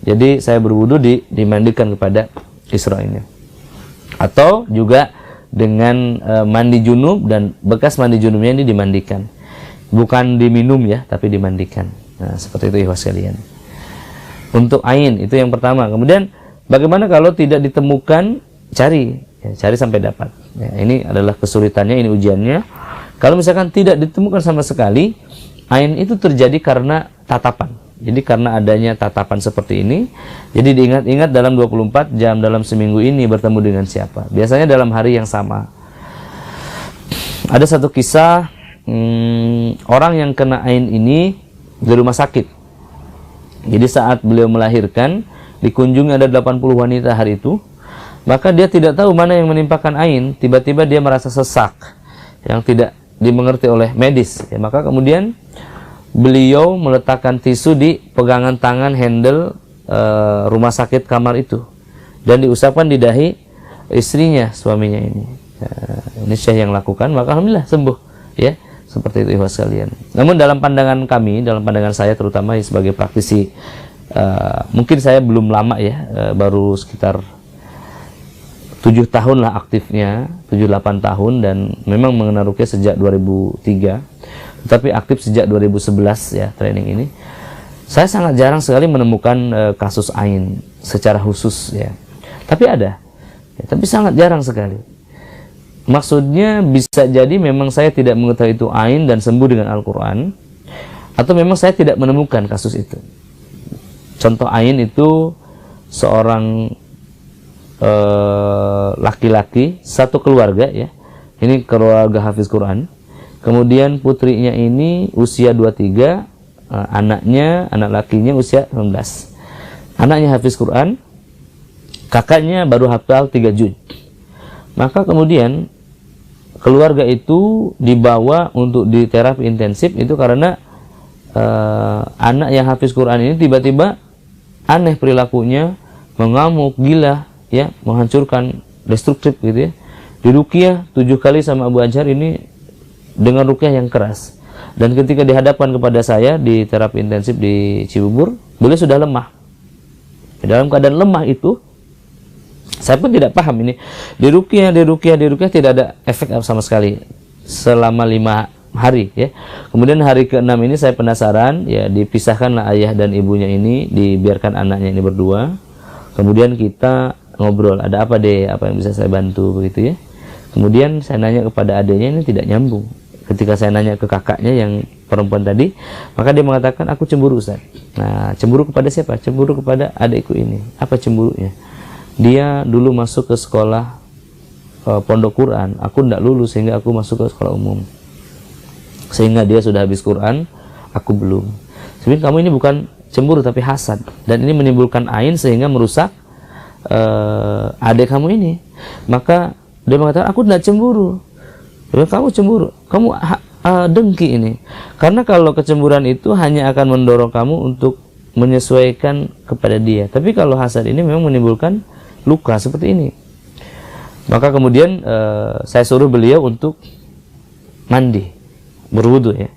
Jadi saya berwudhu dimandikan kepada Isra ini. Atau juga dengan mandi junub dan bekas mandi junubnya ini dimandikan. bukan diminum ya, tapi dimandikan. Nah, seperti itu ikhwas sekalian. Untuk ain itu yang pertama. Kemudian bagaimana kalau tidak ditemukan? Cari, ya, cari sampai dapat. Ya, ini adalah kesulitannya, ini ujiannya. Kalau misalkan tidak ditemukan sama sekali, ain itu terjadi karena tatapan. Jadi karena adanya tatapan seperti ini, jadi diingat-ingat dalam 24 jam dalam seminggu ini bertemu dengan siapa. Biasanya dalam hari yang sama. Ada satu kisah orang yang kena ain ini di rumah sakit. Jadi saat beliau melahirkan, dikunjungi ada 80 wanita hari itu. Maka dia tidak tahu mana yang menimpakan ain. Tiba-tiba dia merasa sesak yang tidak dimengerti oleh medis. Ya, maka kemudian beliau meletakkan tisu di pegangan tangan handle rumah sakit kamar itu dan diusapkan di dahi istrinya, suaminya ini. Ini Syekh yang lakukan, maka alhamdulillah sembuh. Ya, seperti itu ikhwas sekalian. Namun dalam pandangan kami, dalam pandangan saya terutama sebagai praktisi, mungkin saya belum lama ya, baru sekitar 7 tahun lah aktifnya, 7-8 tahun, dan memang mengenal ruqyah sejak 2003. Tetapi aktif sejak 2011 ya, training ini. Saya sangat jarang sekali menemukan kasus ain secara khusus ya. Tapi ada. Ya, tapi sangat jarang sekali. Maksudnya bisa jadi memang saya tidak mengetahui itu ain dan sembuh dengan Al-Qur'an, atau memang saya tidak menemukan kasus itu. Contoh ain itu seorang laki-laki, satu keluarga ya. Ini keluarga hafiz Quran. Kemudian putrinya ini usia 23, anak lakinya usia 19. Anaknya hafiz Quran, kakaknya baru hafal 3 juz. Maka kemudian keluarga itu dibawa untuk di terapi intensif itu karena anak yang hafiz Quran ini tiba-tiba aneh perilakunya, mengamuk, gila, ya, menghancurkan, destruktif gitu ya. Diruqyah 7 kali sama Abu Anjar ini dengan ruqyah yang keras. Dan ketika dihadapkan kepada saya di terapi intensif di Cibubur, beliau sudah lemah. Dalam keadaan lemah itu, saya pun tidak paham ini. Diruqyah tidak ada efek sama sekali selama 5 hari ya. Kemudian hari ke-6 ini saya penasaran, ya dipisahkanlah ayah dan ibunya ini, dibiarkan anaknya ini berdua. Kemudian kita ngobrol, ada apa deh, apa yang bisa saya bantu begitu ya. Kemudian saya nanya kepada adiknya, ini tidak nyambung. Ketika saya nanya ke kakaknya yang perempuan tadi, maka dia mengatakan, aku cemburu Ustaz. Nah, cemburu kepada siapa? Cemburu kepada adikku ini. Apa cemburunya? Dia dulu masuk ke sekolah pondok Quran, aku tidak lulus sehingga aku masuk ke sekolah umum. Sehingga dia sudah habis Quran, aku belum. Sebenarnya kamu ini bukan cemburu tapi hasad, dan ini menimbulkan ain sehingga merusak adik kamu ini. Maka dia mengatakan, aku tidak cemburu. Kamu cemburu, kamu dengki ini. Karena kalau kecemburuan itu hanya akan mendorong kamu untuk menyesuaikan kepada dia. Tapi kalau hasad ini memang menimbulkan luka seperti ini. Maka kemudian saya suruh beliau untuk mandi, berwudu ya.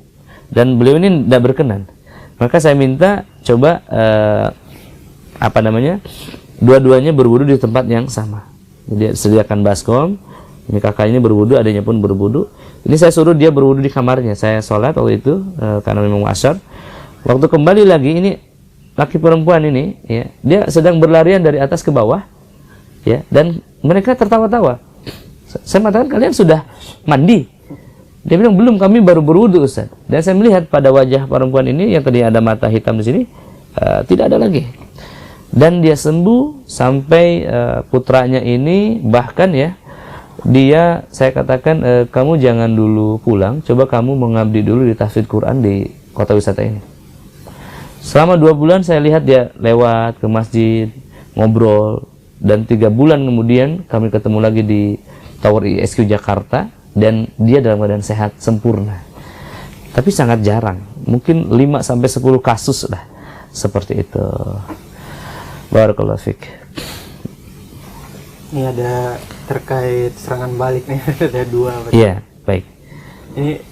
Dan beliau ini tidak berkenan. Maka saya minta coba dua-duanya berwudu di tempat yang sama. Jadi sediakan baskom. Ini kakaknya berwudu, adanya pun berwudu. Ini saya suruh dia berwudu di kamarnya. Saya sholat waktu itu karena memang asyar. Waktu kembali lagi, ini laki perempuan ini, ya, dia sedang berlarian dari atas ke bawah, ya, dan mereka tertawa-tawa. Saya mengatakan, kalian sudah mandi? Dia bilang, belum, kami baru berwudu Ustaz. Dan saya melihat pada wajah perempuan ini yang tadi ada mata hitam di sini, tidak ada lagi. Dan dia sembuh sampai putranya ini bahkan ya, dia, saya katakan, kamu jangan dulu pulang, coba kamu mengabdi dulu di tahfidz Quran di kota wisata ini. Selama 2 bulan saya lihat dia lewat ke masjid, ngobrol, dan 3 bulan kemudian kami ketemu lagi di Tower ISQ Jakarta, dan dia dalam keadaan sehat sempurna. Tapi sangat jarang, mungkin 5-10 kasus lah seperti itu. Barakallahu fiik. Ini ada terkait serangan balik nih, ada 2. Iya, baik. Ini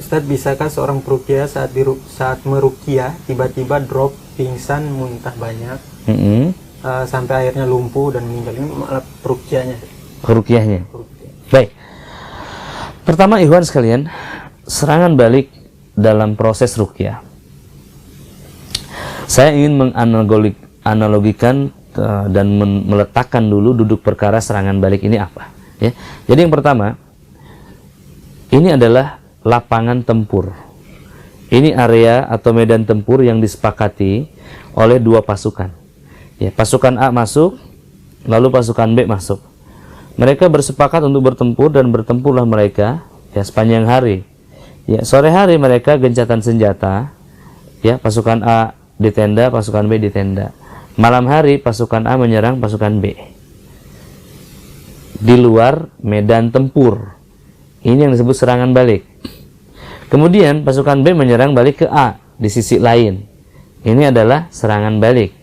Ustadz, bisakah seorang peruqyah saat meruqyah tiba-tiba drop, pingsan, muntah banyak, sampai akhirnya lumpuh dan meninggal? Ini malah peruqyahnya. Baik. Pertama, ikhwan sekalian, serangan balik dalam proses ruqyah. Saya ingin menganalogikan dan meletakkan dulu duduk perkara serangan balik ini apa, ya. Jadi yang pertama, ini adalah lapangan tempur. Ini area atau medan tempur yang disepakati oleh dua pasukan. Ya, pasukan A masuk, lalu pasukan B masuk. Mereka bersepakat untuk bertempur dan bertempurlah mereka ya sepanjang hari. Ya, sore hari mereka gencatan senjata. Ya, pasukan A di tenda, pasukan B di tenda. Malam hari pasukan A menyerang pasukan B. Di luar medan tempur. Ini yang disebut serangan balik. Kemudian pasukan B menyerang balik ke A di sisi lain. Ini adalah serangan balik.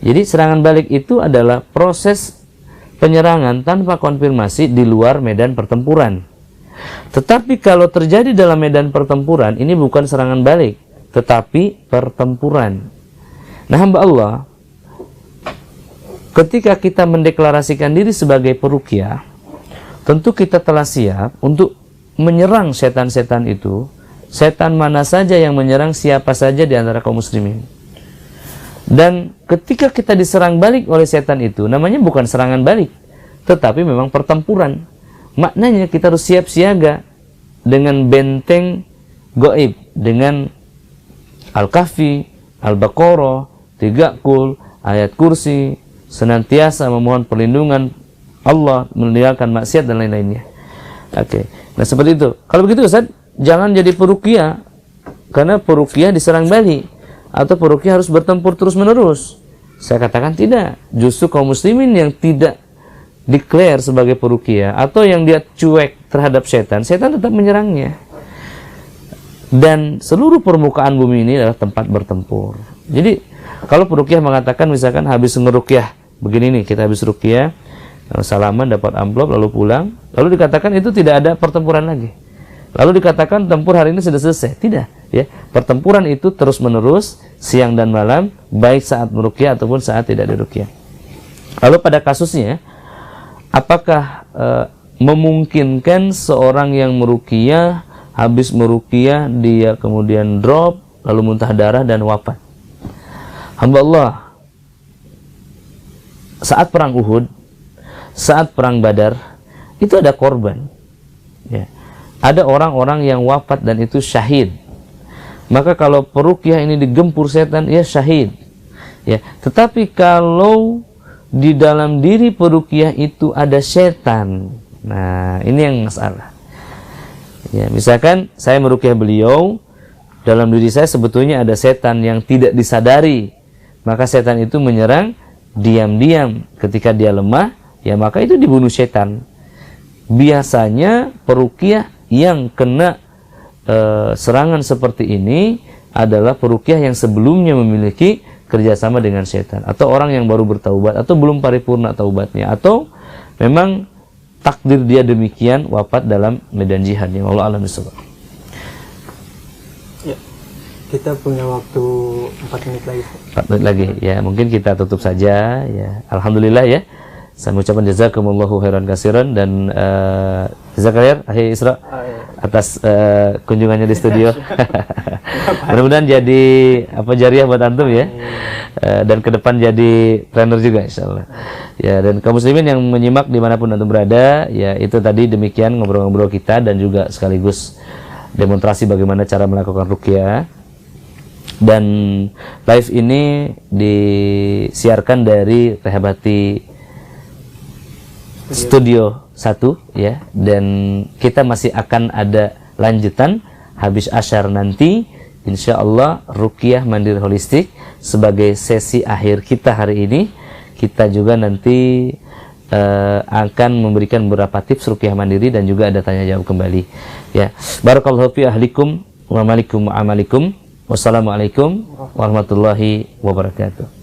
Jadi serangan balik itu adalah proses penyerangan tanpa konfirmasi di luar medan pertempuran. Tetapi kalau terjadi dalam medan pertempuran, ini bukan serangan balik, tetapi pertempuran. Nah, hamba Allah, ketika kita mendeklarasikan diri sebagai peruqyah, tentu kita telah siap untuk menyerang setan-setan itu, setan mana saja yang menyerang siapa saja di antara kaum muslimin. Dan ketika kita diserang balik oleh setan itu, namanya bukan serangan balik, tetapi memang pertempuran. Maknanya kita harus siap siaga dengan benteng gaib, dengan Al-Kahfi, Al-Baqarah, 3 Qul, ayat kursi, senantiasa memohon perlindungan Allah, meninggalkan maksiat dan lain-lainnya. Oke. Nah, seperti itu. Kalau begitu Ustaz, jangan jadi peruqyah, karena peruqyah diserang balik, atau peruqyah harus bertempur terus-menerus. Saya katakan tidak. Justru kaum muslimin yang tidak declare sebagai peruqyah, atau yang dia cuek terhadap setan, setan tetap menyerangnya. Dan seluruh permukaan bumi ini adalah tempat bertempur. Jadi, kalau peruqyah mengatakan misalkan habis ngeruqyah, begini nih, kita habis ruqyah, salaman, dapat amplop, lalu pulang, lalu dikatakan itu tidak ada pertempuran lagi. Lalu dikatakan tempur hari ini sudah selesai. Tidak, ya. Pertempuran itu terus-menerus, siang dan malam, baik saat meruqyah ataupun saat tidak diruqyah. Lalu pada kasusnya, apakah memungkinkan seorang yang meruqyah, habis meruqyah dia kemudian drop, lalu muntah darah dan wafat? Hamba Allah, saat perang Uhud, saat perang Badar, itu ada korban, ya. Ada orang-orang yang wafat dan itu syahid. Maka kalau peruqyah ini digempur setan, ya syahid, ya. Tetapi kalau di dalam diri peruqyah itu ada setan, nah ini yang masalah, ya. Misalkan saya meruqyah beliau, dalam diri saya sebetulnya ada setan yang tidak disadari, maka setan itu menyerang diam-diam. Ketika dia lemah, ya maka itu dibunuh setan. Biasanya peruqyah yang kena serangan seperti ini adalah peruqyah yang sebelumnya memiliki kerjasama dengan setan, atau orang yang baru bertaubat, atau belum paripurna taubatnya, atau memang takdir dia demikian wafat dalam medan jihadnya. Wallahu a'lam bishawab. Ya, kita punya waktu 4 menit lagi. 4 menit lagi, ya mungkin kita tutup saja, ya. Alhamdulillah, ya. Saya mengucapkan jazakumullahu khairan katsiran dan jazakallah Akhi Isra atas kunjungannya di studio. Mudah-mudahan jadi jariah buat antum, ya. Dan ke depan jadi trainer juga insyaallah. Ya, dan kaum muslimin yang menyimak dimanapun antum berada, ya itu tadi demikian ngobrol-ngobrol kita dan juga sekaligus demonstrasi bagaimana cara melakukan ruqyah. Dan live ini disiarkan dari Rehabati Studio 1, ya, dan kita masih akan ada lanjutan habis asyar nanti, insya Allah ruqyah mandiri holistik sebagai sesi akhir kita hari ini. Kita juga nanti akan memberikan beberapa tips ruqyah mandiri dan juga ada tanya jawab kembali, ya. Barakallahu fi ahlikum wa malikum wa amalikum. Wassalamualaikum warahmatullahi wabarakatuh.